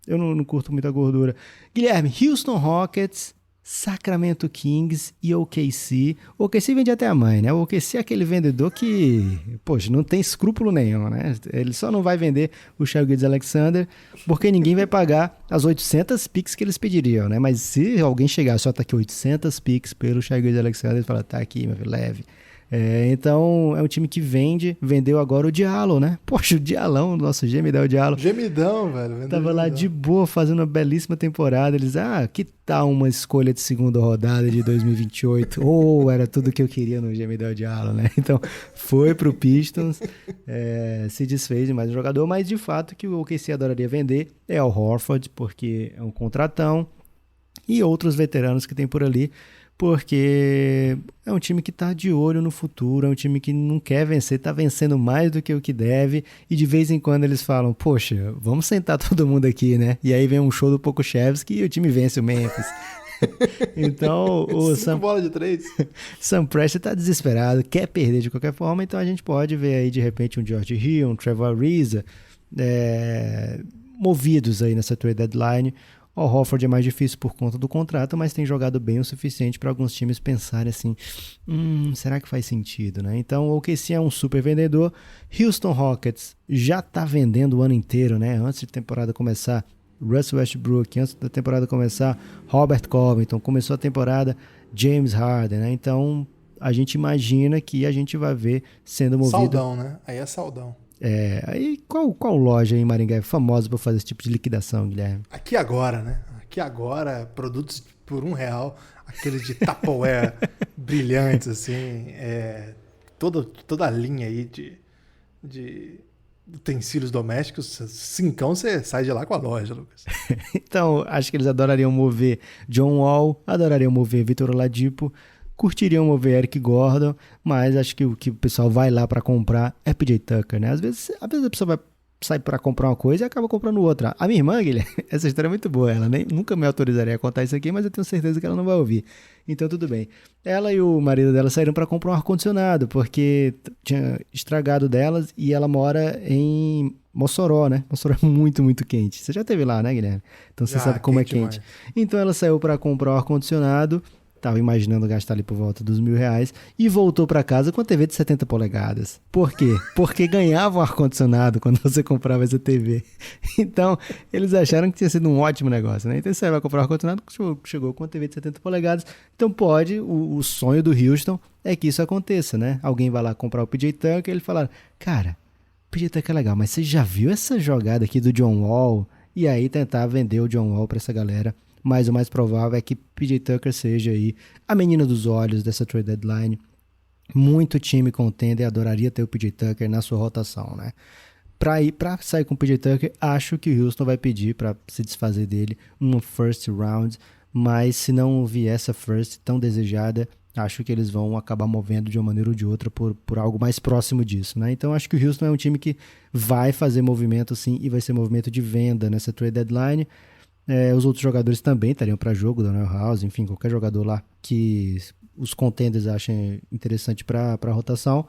Speaker 3: Eu não curto muita gordura. Guilherme, Houston Rockets, Sacramento Kings e OKC. O OKC vende até a mãe, né? O OKC é aquele vendedor que, poxa, não tem escrúpulo nenhum, né? Ele só não vai vender o Shai Gilgeous-Alexander porque ninguém vai pagar as 800 picks que eles pediriam, né? Mas se alguém chegar, só tá aqui 800 picks pelo Shai Gilgeous-Alexander e fala, tá aqui, meu filho, leve. Então é um time que vendeu agora o Diallo, né? Poxa, o Dialão, nosso gemidão Diallo.
Speaker 2: Gemidão, velho.
Speaker 3: Tava lá de boa fazendo uma belíssima temporada. Eles, que tal uma escolha de segunda rodada de 2028? Era tudo que eu queria no gemidão Diallo, né? Então foi pro Pistons, se desfez de mais um jogador, mas de fato que o OKC adoraria vender é o Horford, porque é um contratão, e outros veteranos que tem por ali, porque é um time que está de olho no futuro, é um time que não quer vencer, está vencendo mais do que o que deve, e de vez em quando eles falam, poxa, vamos sentar todo mundo aqui, né? E aí vem um show do Pokusevski e o time vence o Memphis. Então, o
Speaker 2: bola de 3.
Speaker 3: Sam Presti está desesperado, quer perder de qualquer forma, então a gente pode ver aí de repente um George Hill, um Trevor Ariza, movidos aí nessa trade deadline. O Horford é mais difícil por conta do contrato, mas tem jogado bem o suficiente para alguns times pensarem assim, será que faz sentido, né? Então o OKC é um super vendedor. Houston Rockets já está vendendo o ano inteiro, né? Antes da temporada começar, Russell Westbrook, antes da temporada começar, Robert Covington, começou a temporada, James Harden, né? Então a gente imagina que a gente vai ver sendo movido...
Speaker 2: Saudão, né? Aí é saudão.
Speaker 3: Aí qual loja em Maringá é famosa por fazer esse tipo de liquidação, Guilherme?
Speaker 2: Aqui agora, né? Aqui agora, produtos por R$1, aqueles de Tupperware brilhantes, assim, toda a linha aí de utensílios domésticos, cincão, você sai de lá com a loja, Lucas.
Speaker 3: Então, acho que eles adorariam mover John Wall, adorariam mover Vitor Oladipo, curtiriam mover Eric Gordon, mas acho que o que o pessoal vai lá para comprar é PJ Tucker, né? Às vezes a pessoa vai sair para comprar uma coisa e acaba comprando outra. A minha irmã, Guilherme, essa história é muito boa, ela nunca me autorizaria a contar isso aqui, mas eu tenho certeza que ela não vai ouvir. Então tudo bem. Ela e o marido dela saíram para comprar um ar-condicionado, porque tinha estragado delas, e ela mora em Mossoró, né? Mossoró é muito, muito quente. Você já esteve lá, né, Guilherme? Então você sabe como é quente. Demais. Então ela saiu para comprar um ar-condicionado, Tava imaginando gastar ali por volta dos R$1.000 e voltou para casa com a TV de 70 polegadas. Por quê? Porque ganhava um ar-condicionado quando você comprava essa TV. Então, eles acharam que tinha sido um ótimo negócio, né? Então, você vai comprar um ar-condicionado, chegou com uma TV de 70 polegadas. Então, o sonho do Houston é que isso aconteça, né? Alguém vai lá comprar o PJ Tucker e ele fala, cara, o PJ Tucker é legal, mas você já viu essa jogada aqui do John Wall? E aí tentar vender o John Wall para essa galera. Mas o mais provável é que PJ Tucker seja aí a menina dos olhos dessa trade deadline. Muito time contender adoraria ter o PJ Tucker na sua rotação, né? Para sair com o PJ Tucker, acho que o Houston vai pedir para se desfazer dele uma first round, mas se não vier essa first tão desejada, acho que eles vão acabar movendo de uma maneira ou de outra por algo mais próximo disso, né? Então acho que o Houston é um time que vai fazer movimento sim e vai ser movimento de venda nessa trade deadline. Os outros jogadores também estariam para jogo, Daniel House, enfim, qualquer jogador lá que os contenders achem interessante para a rotação.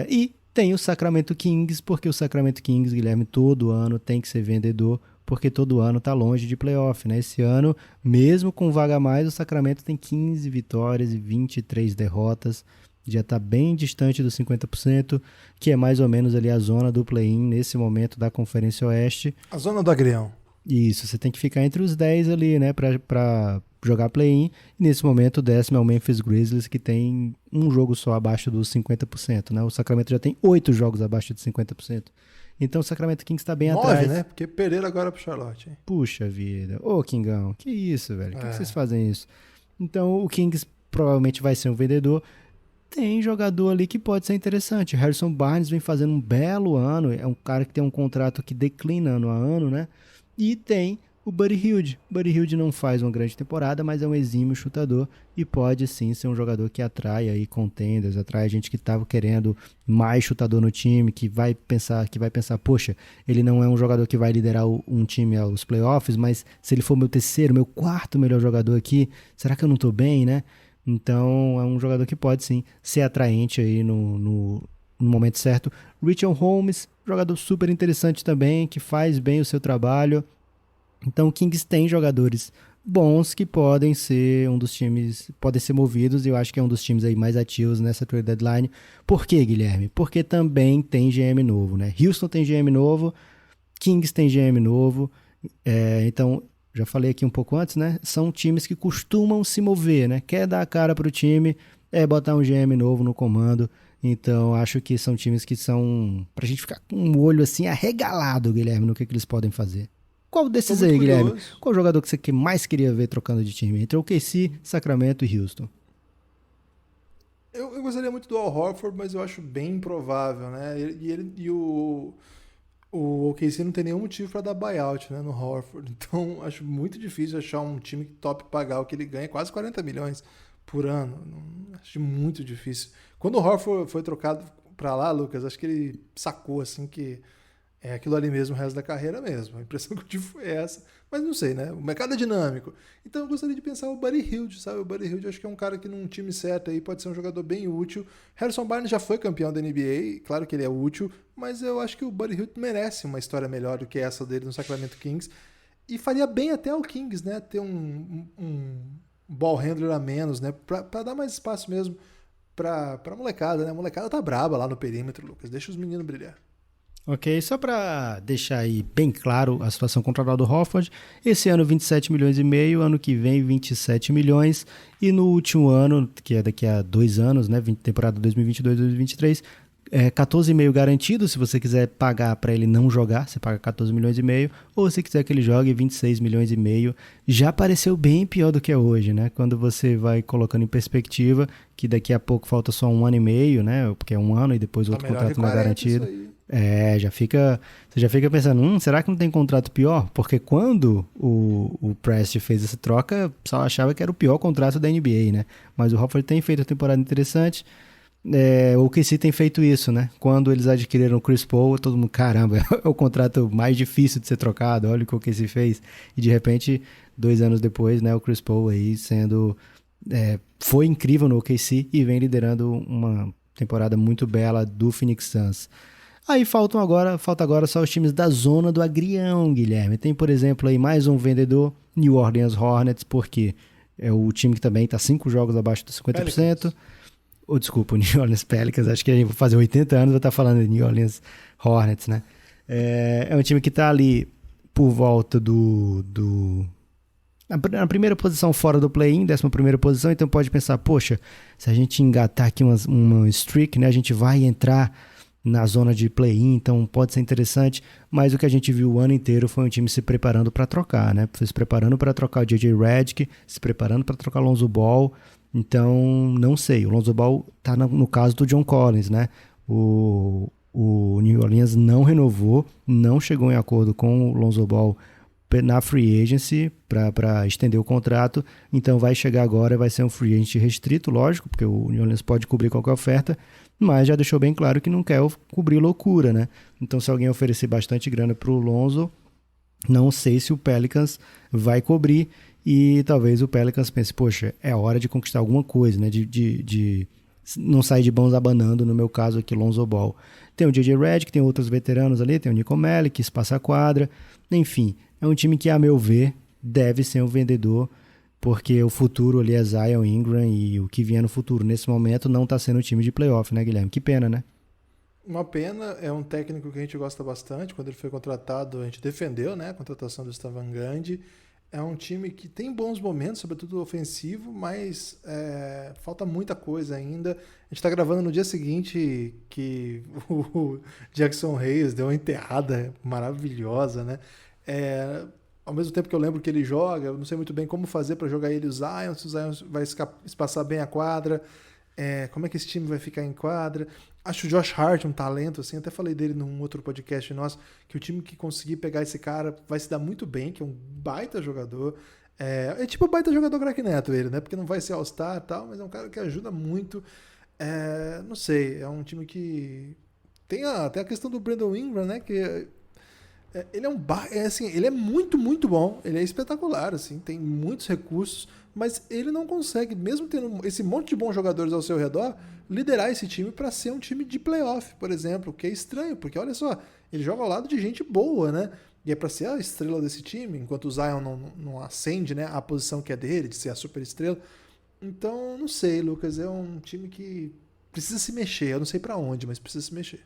Speaker 3: E tem o Sacramento Kings, porque o Sacramento Kings, Guilherme, todo ano tem que ser vendedor, porque todo ano está longe de playoff, né? Esse ano, mesmo com vaga a mais, o Sacramento tem 15 vitórias e 23 derrotas, já está bem distante dos 50%, que é mais ou menos ali a zona do play-in nesse momento da Conferência Oeste.
Speaker 2: A zona do agrião.
Speaker 3: Isso, você tem que ficar entre os 10 ali, né, pra jogar play-in. E nesse momento o 10º é o Memphis Grizzlies, que tem um jogo só abaixo dos 50%, né? O Sacramento já tem 8 jogos abaixo de 50%. Então o Sacramento Kings tá bem
Speaker 2: 9,
Speaker 3: atrás.
Speaker 2: né? Porque perderam agora pro Charlotte. Hein?
Speaker 3: Puxa vida. Ô, Kingão, que isso, velho? Por que vocês fazem isso? Então o Kings provavelmente vai ser um vendedor. Tem jogador ali que pode ser interessante. Harrison Barnes vem fazendo um belo ano. É um cara que tem um contrato que declina ano a ano, né? E tem o Buddy Hield. Buddy Hield não faz uma grande temporada, mas é um exímio chutador e pode sim ser um jogador que atrai aí contenders, atrai gente que estava querendo mais chutador no time, que vai pensar, poxa, ele não é um jogador que vai liderar um time aos playoffs, mas se ele for meu terceiro, meu quarto melhor jogador aqui, será que eu não estou bem, né? Então é um jogador que pode sim ser atraente aí no momento certo. Richard Holmes, jogador super interessante também, que faz bem o seu trabalho. Então o Kings tem jogadores bons que podem ser um dos times, podem ser movidos, e eu acho que é um dos times aí mais ativos nessa trade deadline. Por quê, Guilherme? Porque também tem GM novo, né? Houston tem GM novo, Kings tem GM novo, então, já falei aqui um pouco antes, né? São times que costumam se mover, né? Quer dar a cara pro time, botar um GM novo no comando. Então, acho que são times que são pra gente ficar com um olho assim arregalado, Guilherme, no que eles podem fazer. Qual desses aí, Guilherme?
Speaker 2: Curioso.
Speaker 3: Qual jogador que você mais queria ver trocando de time? Entre o OKC, Sacramento e Houston.
Speaker 2: Eu gostaria muito do Al Horford, mas eu acho bem improvável, né? E o OKC não tem nenhum motivo para dar buyout, né, no Horford. Então, acho muito difícil achar um time que top pagar o que ele ganha, quase 40 milhões por ano. Acho muito difícil. Quando o Horford foi trocado para lá, Lucas, acho que ele sacou assim que é aquilo ali mesmo o resto da carreira mesmo. A impressão que eu tive foi essa. Mas não sei, né? O mercado é dinâmico. Então eu gostaria de pensar o Buddy Hield, sabe? O Buddy Hield acho que é um cara que num time certo aí pode ser um jogador bem útil. Harrison Barnes já foi campeão da NBA, claro que ele é útil, mas eu acho que o Buddy Hield merece uma história melhor do que essa dele no Sacramento Kings. E faria bem até ao Kings, né? Ter um ball handler a menos, né? Pra dar mais espaço mesmo pra molecada, né? A molecada tá braba lá no perímetro, Lucas. Deixa os meninos brilhar.
Speaker 3: Ok, só para deixar aí bem claro a situação contratual do Horford, esse ano 27 milhões e meio, ano que vem 27 milhões, e no último ano, que é daqui a 2 anos, né, temporada 2022-2023, 14,5 garantido. Se você quiser pagar para ele não jogar, você paga 14 milhões e meio, ou se quiser que ele jogue 26 milhões e meio. Já pareceu bem pior do que é hoje, né? Quando você vai colocando em perspectiva que daqui a pouco falta só 1 ano e meio, né? Porque é 1 ano e depois outro contrato não é garantido. Você já fica pensando, será que não tem contrato pior? Porque quando o Prest fez essa troca, só achava que era o pior contrato da NBA, né? Mas o Horford tem feito uma temporada interessante. O OKC tem feito isso, né? Quando eles adquiriram o Chris Paul, todo mundo, caramba, é o contrato mais difícil de ser trocado, olha o que o OKC fez. E de repente, 2 anos depois, né, o Chris Paul aí foi incrível no OKC e vem liderando uma temporada muito bela do Phoenix Suns. Aí falta agora só os times da zona do agrião, Guilherme. Tem, por exemplo, aí mais um vendedor, New Orleans Hornets, porque é o time que também está 5 jogos abaixo dos 50%. Ou, desculpa, o New Orleans Pelicans, acho que a gente vai fazer 80 anos, vai estar falando de New Orleans Hornets, né? É um time que está ali por volta na primeira posição fora do play-in, 11ª posição, então pode pensar, poxa, se a gente engatar aqui uma streak, né, a gente vai entrar na zona de play-in, então pode ser interessante, mas o que a gente viu o ano inteiro foi um time se preparando para trocar, né, se preparando para trocar o J.J. Redick, se preparando para trocar o Lonzo Ball, então não sei, o Lonzo Ball tá no caso do John Collins, né, o New Orleans não renovou, não chegou em acordo com o Lonzo Ball na free agency para estender o contrato, então vai chegar agora, vai ser um free agent restrito, lógico, porque o New Orleans pode cobrir qualquer oferta, mas já deixou bem claro que não quer cobrir loucura, né? Então se alguém oferecer bastante grana para o Lonzo, não sei se o Pelicans vai cobrir e talvez o Pelicans pense, poxa, é hora de conquistar alguma coisa, né? De não sair de bons abanando, no meu caso aqui, Lonzo Ball. Tem o J.J. Redick, tem outros veteranos ali, tem o Nico Melli, que espaça a quadra, enfim, é um time que, a meu ver, deve ser um vendedor, porque o futuro ali é Zion, Ingram, e o que vier no futuro, nesse momento, não está sendo um time de playoff, né, Guilherme? Que pena, né?
Speaker 2: Uma pena, é um técnico que a gente gosta bastante. Quando ele foi contratado, a gente defendeu, né, a contratação do Steven Grande. É um time que tem bons momentos, sobretudo ofensivo, mas falta muita coisa ainda. A gente está gravando no dia seguinte que o Jackson Hayes deu uma enterrada maravilhosa, né? Ao mesmo tempo que eu lembro que ele joga, eu não sei muito bem como fazer para jogar ele e o Zion, se o Zion vai espaçar bem a quadra, como é que esse time vai ficar em quadra. Acho o Josh Hart um talento, assim, até falei dele num outro podcast nosso, que o time que conseguir pegar esse cara vai se dar muito bem, que é um baita jogador. É tipo um baita jogador craque Neto ele, né? Porque não vai ser All-Star e tal, mas é um cara que ajuda muito. Não sei, é um time que tem até a questão do Brandon Ingram, né? Que ele ele é muito, muito bom, ele é espetacular, assim, tem muitos recursos, mas ele não consegue, mesmo tendo esse monte de bons jogadores ao seu redor, liderar esse time para ser um time de playoff, por exemplo, o que é estranho, porque olha só, ele joga ao lado de gente boa, né? E é para ser a estrela desse time, enquanto o Zion não ascende, né, a posição que é dele, de ser a super estrela. Então, não sei, Lucas, é um time que precisa se mexer, eu não sei para onde, mas precisa se mexer.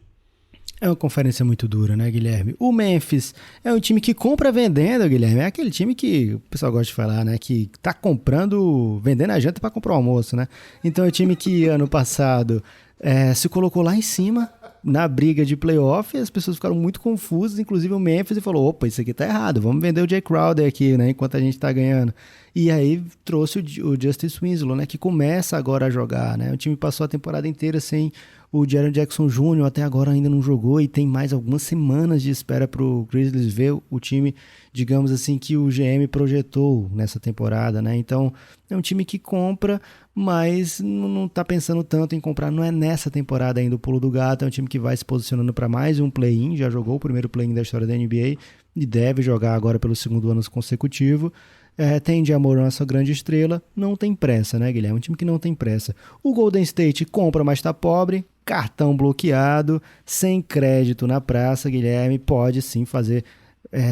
Speaker 3: É uma conferência muito dura, né, Guilherme? O Memphis é um time que compra vendendo, Guilherme. É aquele time que o pessoal gosta de falar, né? Que tá comprando, vendendo a janta para comprar o almoço, né? Então é um time que ano passado se colocou lá em cima na briga de playoff e as pessoas ficaram muito confusas, inclusive o Memphis, e falou, opa, isso aqui tá errado, vamos vender o Jay Crowder aqui, né? Enquanto a gente tá ganhando. E aí trouxe o Justice Winslow, né? Que começa agora a jogar, né? O time passou a temporada inteira sem o Jaren Jackson Jr. até agora ainda não jogou e tem mais algumas semanas de espera para o Grizzlies ver o time, digamos assim, que o GM projetou nessa temporada, né? Então, é um time que compra, mas não está pensando tanto em comprar. Não é nessa temporada ainda o pulo do gato, é um time que vai se posicionando para mais um play-in, já jogou o primeiro play-in da história da NBA e deve jogar agora pelo segundo ano consecutivo. Tem Jamoran, essa grande estrela, não tem pressa, né, Guilherme? Um time que não tem pressa. O Golden State compra, mas tá pobre, cartão bloqueado, sem crédito na praça, Guilherme, pode sim fazer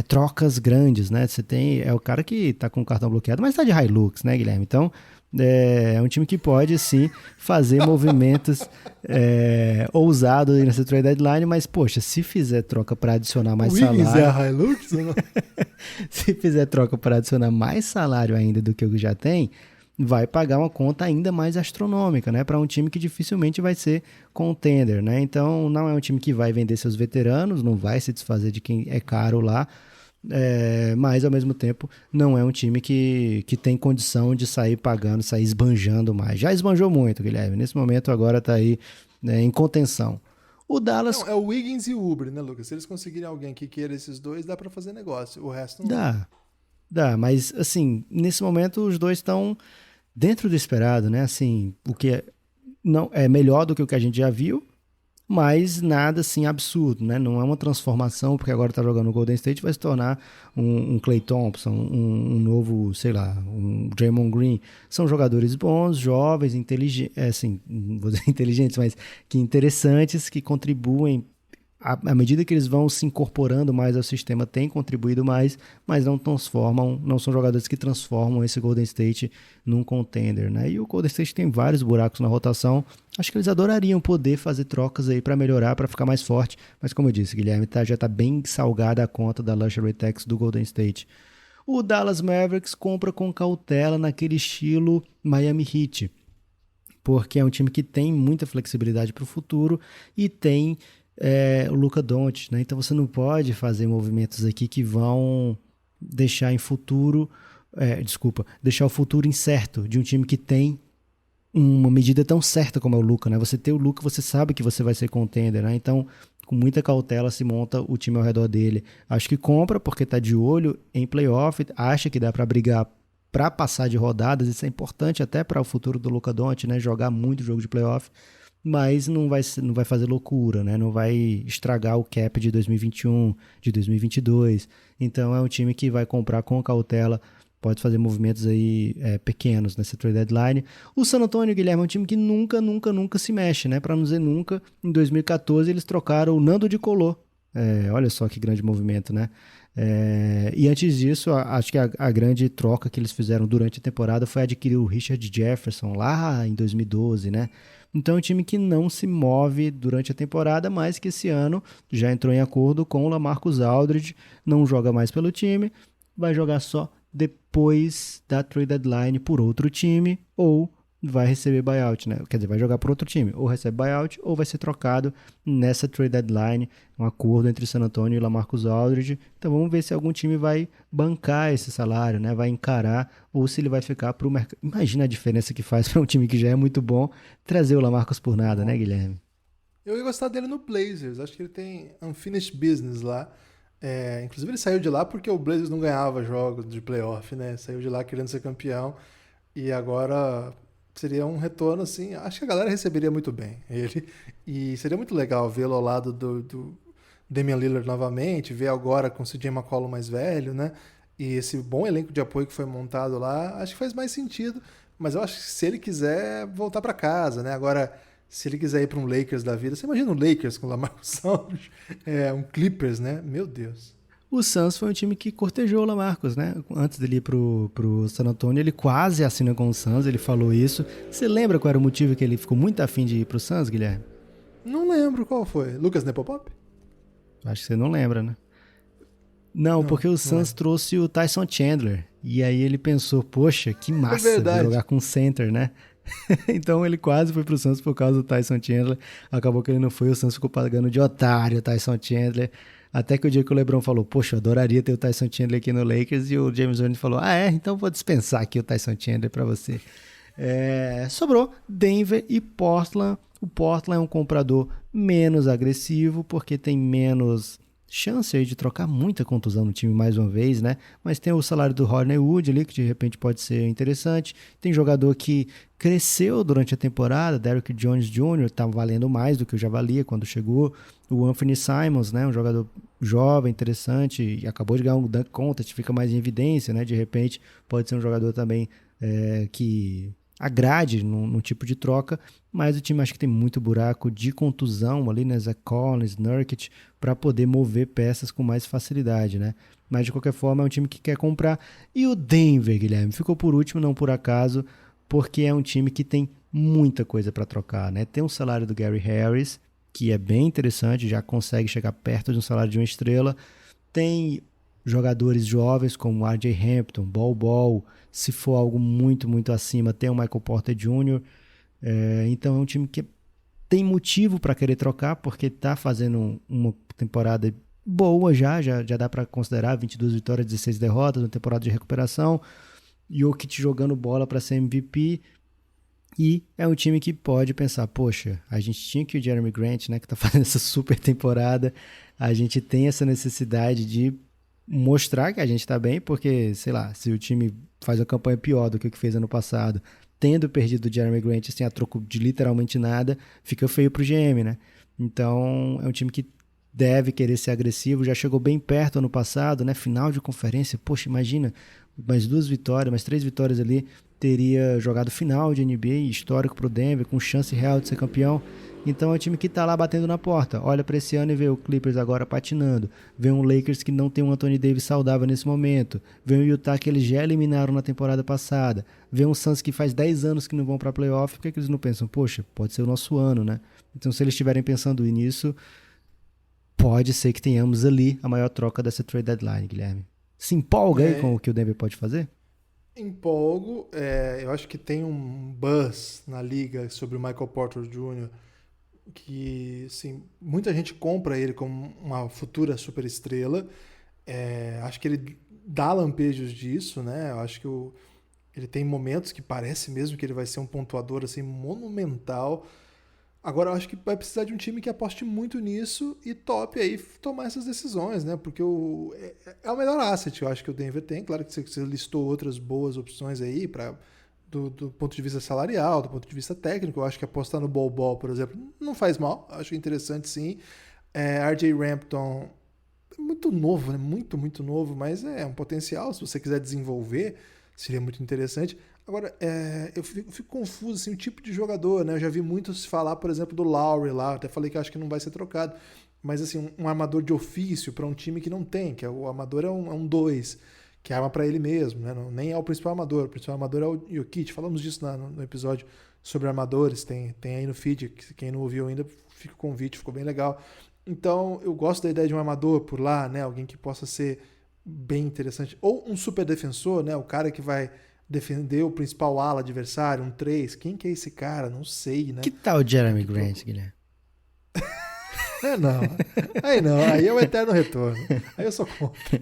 Speaker 3: trocas grandes, né? Você tem, o cara que tá com o cartão bloqueado, mas tá de Hilux, né, Guilherme? Então, é um time que pode sim fazer movimentos ousados nessa trade deadline, mas poxa, se fizer troca para adicionar mais salário,
Speaker 2: é a Hilux, não?
Speaker 3: Se fizer troca para adicionar mais salário ainda do que o que já tem, vai pagar uma conta ainda mais astronômica, né, para um time que dificilmente vai ser contender, né? Então não é um time que vai vender seus veteranos, não vai se desfazer de quem é caro lá. Mas ao mesmo tempo não é um time que tem condição de sair pagando, sair esbanjando mais. Já esbanjou muito, Guilherme. Nesse momento agora está aí em contenção. O Dallas...
Speaker 2: Não, é o Wiggins e o Oubre, né, Lucas? Se eles conseguirem alguém que queira esses dois, dá para fazer negócio. O resto não
Speaker 3: dá, mas assim, nesse momento os dois estão dentro do esperado, né? Assim, o que não é melhor do que o que a gente já viu, mas nada assim absurdo, né? Não é uma transformação, porque agora tá jogando no Golden State, vai se tornar um Klay Thompson, um novo, sei lá, um Draymond Green. São jogadores bons, jovens, inteligentes, assim, não vou dizer inteligentes, mas que interessantes, que contribuem à medida que eles vão se incorporando mais ao sistema, tem contribuído mais, mas não são jogadores que transformam esse Golden State num contender, né? E o Golden State tem vários buracos na rotação. Acho que eles adorariam poder fazer trocas aí para melhorar, para ficar mais forte, mas como eu disse, Guilherme, já tá bem salgada a conta da Luxury Tax do Golden State. O Dallas Mavericks compra com cautela naquele estilo Miami Heat, porque é um time que tem muita flexibilidade para o futuro e tem o Luka Doncic, né? Então você não pode fazer movimentos aqui que vão deixar deixar o futuro incerto de um time que tem uma medida tão certa como é o Luka, né? Você ter o Luka, você sabe que você vai ser contender, né? Então, com muita cautela se monta o time ao redor dele. Acho que compra porque tá de olho em playoff, acha que dá para brigar para passar de rodadas, isso é importante até para o futuro do Luka Doncic, né? Jogar muito jogo de playoff, mas não vai fazer loucura, né? Não vai estragar o cap de 2021, de 2022. Então é um time que vai comprar com cautela, pode fazer movimentos aí pequenos nessa trade deadline. O San Antonio, Guilherme, é um time que nunca se mexe, né? Para não dizer nunca. Em 2014 eles trocaram o Nando de Colô. Olha só que grande movimento, né? E antes disso, acho que a grande troca que eles fizeram durante a temporada foi adquirir o Richard Jefferson lá em 2012, né? Então é um time que não se move durante a temporada, mas que esse ano já entrou em acordo com o LaMarcus Aldridge, não joga mais pelo time, vai jogar só depois da trade deadline por outro time ou vai receber buyout, né? Quer dizer, vai jogar por outro time, ou recebe buyout ou vai ser trocado nessa trade deadline, um acordo entre San Antonio e LaMarcus Aldridge. Então vamos ver se algum time vai bancar esse salário, né? Vai encarar ou se ele vai ficar para o mercado. Imagina a diferença que faz para um time que já é muito bom trazer o LaMarcus por nada, né, Guilherme?
Speaker 2: Eu ia gostar dele no Blazers, acho que ele tem unfinished business lá. Inclusive ele saiu de lá porque o Blazers não ganhava jogos de playoff, né? Saiu de lá querendo ser campeão e agora seria um retorno assim. Acho que a galera receberia muito bem ele e seria muito legal vê-lo ao lado do Damian Lillard novamente, ver agora com o CJ McCollum mais velho, né? E esse bom elenco de apoio que foi montado lá, acho que faz mais sentido. Mas eu acho que se ele quiser voltar para casa, né? Agora, se ele quiser ir para um Lakers da vida, você imagina um Lakers com o LaMarcus Aldridge, um Clippers, né? Meu Deus.
Speaker 3: O Suns foi um time que cortejou o LaMarcus, né? Antes dele ir pro San Antonio, ele quase assina com o Suns, ele falou isso. Você lembra qual era o motivo que ele ficou muito afim de ir pro Suns, Guilherme?
Speaker 2: Não lembro qual foi. Lucas Nepopop?
Speaker 3: Acho que você não lembra, né? Não, porque o Suns trouxe o Tyson Chandler. E aí ele pensou, poxa, que massa jogar com center, né? Então ele quase foi pro Suns por causa do Tyson Chandler. Acabou que ele não foi, o Suns ficou pagando de otário o Tyson Chandler. Até que o dia que o LeBron falou, poxa, eu adoraria ter o Tyson Chandler aqui no Lakers. E o James Harden falou, então vou dispensar aqui o Tyson Chandler pra você. Sobrou Denver e Portland. O Portland é um comprador menos agressivo, porque tem menos chance aí de trocar muita contusão no time mais uma vez, né? Mas tem o salário do Rodney Hood ali, que de repente pode ser interessante. Tem jogador que cresceu durante a temporada, Derrick Jones Jr. tá valendo mais do que já valia quando chegou. O Anthony Simons, né? Um jogador jovem, interessante, e acabou de ganhar um dunk contest, fica mais em evidência, né? De repente pode ser um jogador também que agrade num tipo de troca, mas o time acho que tem muito buraco de contusão ali, né? Zach Collins, Nurkic, para poder mover peças com mais facilidade, né? Mas de qualquer forma é um time que quer comprar. E o Denver, Guilherme, ficou por último, não por acaso, porque é um time que tem muita coisa para trocar, né? Tem um salário do Gary Harris, que é bem interessante, já consegue chegar perto de um salário de uma estrela. Tem jogadores jovens como R.J. Hampton, Bol, se for algo muito, muito acima, tem o Michael Porter Jr., então é um time que tem motivo para querer trocar, porque está fazendo uma temporada boa já dá para considerar 22 vitórias, 16 derrotas, uma temporada de recuperação, Jokic jogando bola para ser MVP, e é um time que pode pensar, poxa, a gente tinha aqui o Jeremy Grant, né, que está fazendo essa super temporada, a gente tem essa necessidade de mostrar que a gente está bem, porque, sei lá, se o time faz uma campanha pior do que o que fez ano passado, tendo perdido o Jeremy Grant assim, a troco de literalmente nada, fica feio pro GM, né? Então, é um time que deve querer ser agressivo, já chegou bem perto ano passado, né? Final de conferência, poxa, imagina, mais 2 vitórias, mais 3 vitórias ali, teria jogado final de NBA, histórico pro Denver, com chance real de ser campeão. Então é um time que tá lá batendo na porta. Olha para esse ano e vê o Clippers agora patinando. Vê um Lakers que não tem um Anthony Davis saudável nesse momento. Vê um Utah que eles já eliminaram na temporada passada. Vê um Suns que faz 10 anos que não vão pra playoff. Por que eles não pensam? Poxa, pode ser o nosso ano, né? Então se eles estiverem pensando nisso, pode ser que tenhamos ali a maior troca dessa trade deadline, Guilherme. Se empolga aí com o que o Denver pode fazer?
Speaker 2: Empolgo. Eu acho que tem um buzz na liga sobre o Michael Porter Jr., que assim, muita gente compra ele como uma futura superestrela. Acho que ele dá lampejos disso, né? Eu acho que ele tem momentos que parece mesmo que ele vai ser um pontuador assim, monumental. Agora eu acho que vai precisar de um time que aposte muito nisso e tope aí tomar essas decisões, né? Porque é o melhor asset, eu acho que o Denver tem. Claro que você listou outras boas opções aí do ponto de vista salarial, do ponto de vista técnico. Eu acho que apostar no ball, por exemplo, não faz mal. Acho interessante, sim. RJ Hampton, muito novo, né? Muito, muito novo, mas é um potencial. Se você quiser desenvolver, seria muito interessante. Agora, eu fico confuso, assim, o tipo de jogador, né? Eu já vi muitos falar, por exemplo, do Lowry lá. Até falei que acho que não vai ser trocado. Mas, assim, um armador de ofício para um time que não tem, que o armador é um 2, que arma para ele mesmo, né? Nem é o principal armador. O principal armador é o Jokic. Falamos disso no episódio sobre armadores. Tem aí no feed. Quem não ouviu ainda, fica o convite. Ficou bem legal. Então, eu gosto da ideia de um armador por lá, né? Alguém que possa ser bem interessante. Ou um super defensor, né? O cara que vai defender o principal ala adversário, um 3. Quem que é esse cara? Não sei, né?
Speaker 3: Que tal o Jeremy Grant, Guilherme?
Speaker 2: Não. Aí é o eterno retorno. Aí eu sou contra.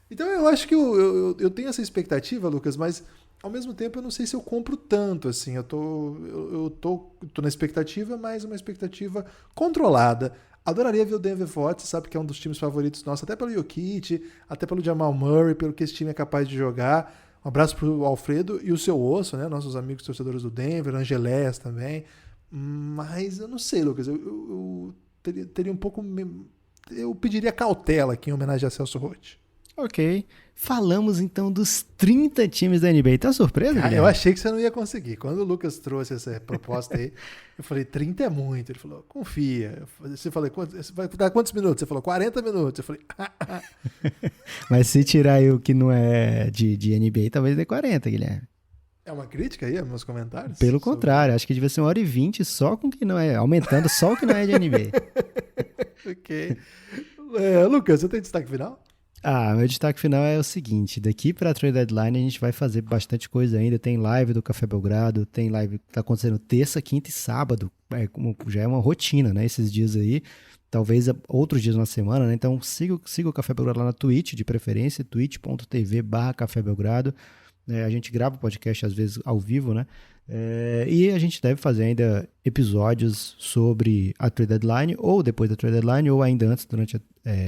Speaker 2: Então eu acho que eu tenho essa expectativa, Lucas, mas ao mesmo tempo eu não sei se eu compro tanto, assim. Eu tô na expectativa, mas uma expectativa controlada. Adoraria ver o Denver forte, sabe que é um dos times favoritos nossos, até pelo Jokic, até pelo Jamal Murray, pelo que esse time é capaz de jogar. Um abraço pro Alfredo e o seu osso, né? Nossos amigos torcedores do Denver, Angelés também. Mas eu não sei, Lucas. Eu teria um pouco. Eu pediria cautela aqui em homenagem a Celso Roth.
Speaker 3: Ok. Falamos então dos 30 times da NBA. Tá surpreso, Guilherme?
Speaker 2: Eu achei que você não ia conseguir. Quando o Lucas trouxe essa proposta aí, eu falei, 30 é muito. Ele falou, confia. Você falou, vai dar quantos minutos? Você falou, 40 minutos. Eu falei,
Speaker 3: Mas se tirar aí o que não é de NBA, talvez dê 40, Guilherme.
Speaker 2: É uma crítica aí aos meus comentários?
Speaker 3: Pelo contrário, acho que devia ser 1h20 só com o que não é, aumentando só o que não é de NBA.
Speaker 2: Ok. Lucas, você tem destaque final?
Speaker 3: Meu destaque final é o seguinte, daqui para a Trade Deadline a gente vai fazer bastante coisa ainda, tem live do Café Belgrado, tem live que tá acontecendo terça, quinta e sábado, já é uma rotina, né, esses dias aí, talvez outros dias na semana, né, então siga o Café Belgrado lá na Twitch, de preferência, twitch.tv/Café Belgrado. A gente grava o podcast às vezes ao vivo, né? E a gente deve fazer ainda episódios sobre a Trade Deadline, ou depois da Trade Deadline, ou ainda antes, durante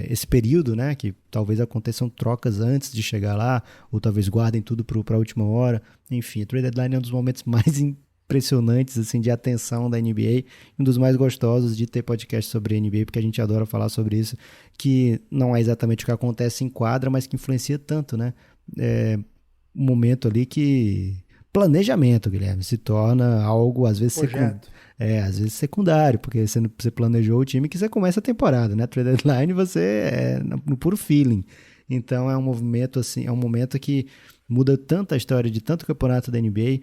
Speaker 3: esse período, né? Que talvez aconteçam trocas antes de chegar lá, ou talvez guardem tudo para a última hora. Enfim, a Trade Deadline é um dos momentos mais impressionantes assim, de atenção da NBA, um dos mais gostosos de ter podcast sobre a NBA, porque a gente adora falar sobre isso, que não é exatamente o que acontece em quadra, mas que influencia tanto, né? Um momento ali que planejamento, Guilherme, se torna algo às vezes secundário, porque você planejou o time que você começa a temporada, né? Trade Deadline você é no puro feeling. Então é um movimento assim, é um momento que muda tanto a história de tanto campeonato da NBA,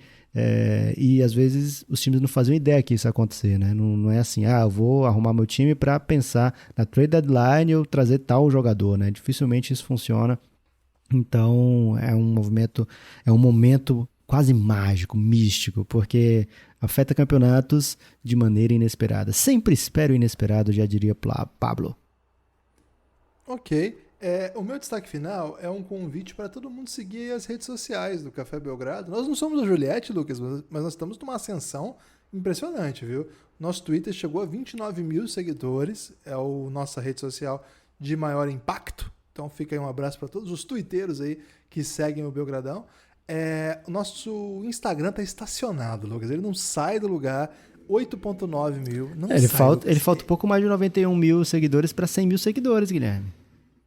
Speaker 3: e às vezes os times não fazem ideia que isso ia acontecer, né? Não é assim, eu vou arrumar meu time para pensar na Trade Deadline ou trazer tal jogador, né? Dificilmente isso funciona. Então é um momento quase mágico, místico, porque afeta campeonatos de maneira inesperada. Sempre espero o inesperado, já diria Pablo.
Speaker 2: Ok. O meu destaque final é um convite para todo mundo seguir as redes sociais do Café Belgrado. Nós não somos a Juliette, Lucas, mas nós estamos numa ascensão impressionante, viu? Nosso Twitter chegou a 29 mil seguidores, é a nossa rede social de maior impacto. Então fica aí um abraço para todos os tuiteiros aí que seguem o Belgradão. O nosso Instagram tá estacionado, Lucas. Ele não sai do lugar. 8.9 mil.
Speaker 3: Ele falta um pouco mais de 91 mil seguidores para 100 mil seguidores, Guilherme.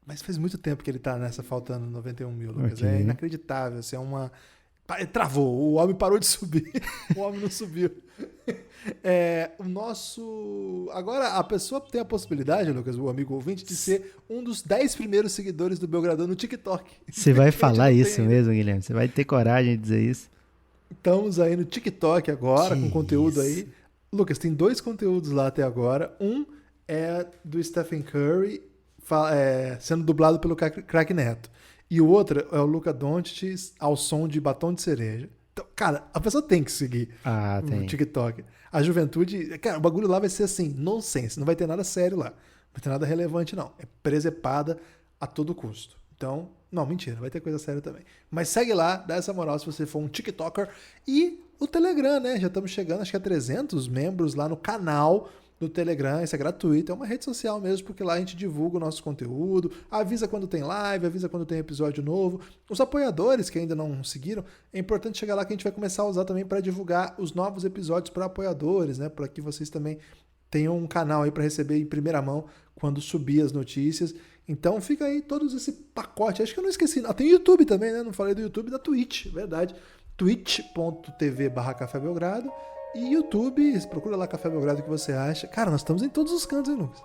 Speaker 2: Mas faz muito tempo que ele tá nessa faltando 91 mil, Lucas. Okay. É inacreditável. Assim, Travou, o homem parou de subir. O homem não subiu. Agora, a pessoa tem a possibilidade, Lucas, o amigo ouvinte, de ser um dos 10 primeiros seguidores do Belgradão no TikTok.
Speaker 3: Você vai falar isso mesmo, Guilherme? Você vai ter coragem de dizer isso?
Speaker 2: Estamos aí no TikTok agora, com conteúdo aí. Lucas, tem 2 conteúdos lá até agora. Um é do Stephen Curry sendo dublado pelo Crack Neto. E o outro é o Luka Doncic ao som de Batom de Cereja. Então, cara, a pessoa tem que seguir o TikTok. A juventude... Cara, o bagulho lá vai ser assim, nonsense. Não vai ter nada sério lá. Não vai ter nada relevante, não. É presepada a todo custo. Então, não, mentira. Vai ter coisa séria também. Mas segue lá, dá essa moral se você for um TikToker. E o Telegram, né? Já estamos chegando, acho que a 300 membros lá no canal do Telegram. Isso é gratuito. É uma rede social mesmo, porque lá a gente divulga o nosso conteúdo, avisa quando tem live, avisa quando tem episódio novo. Os apoiadores que ainda não seguiram, é importante chegar lá que a gente vai começar a usar também para divulgar os novos episódios para apoiadores, né? Para que vocês também tenham um canal aí para receber em primeira mão quando subir as notícias. Então fica aí todos esse pacote. Acho que eu não esqueci. Tem YouTube também, né? Não falei do YouTube, da Twitch, verdade. twitch.tv/Café Belgrado. E YouTube, procura lá Café Belgrado, o que você acha. Cara, nós estamos em todos os cantos, hein, Lucas?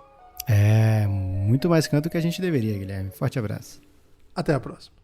Speaker 3: Muito mais canto que a gente deveria, Guilherme. Forte abraço.
Speaker 2: Até a próxima.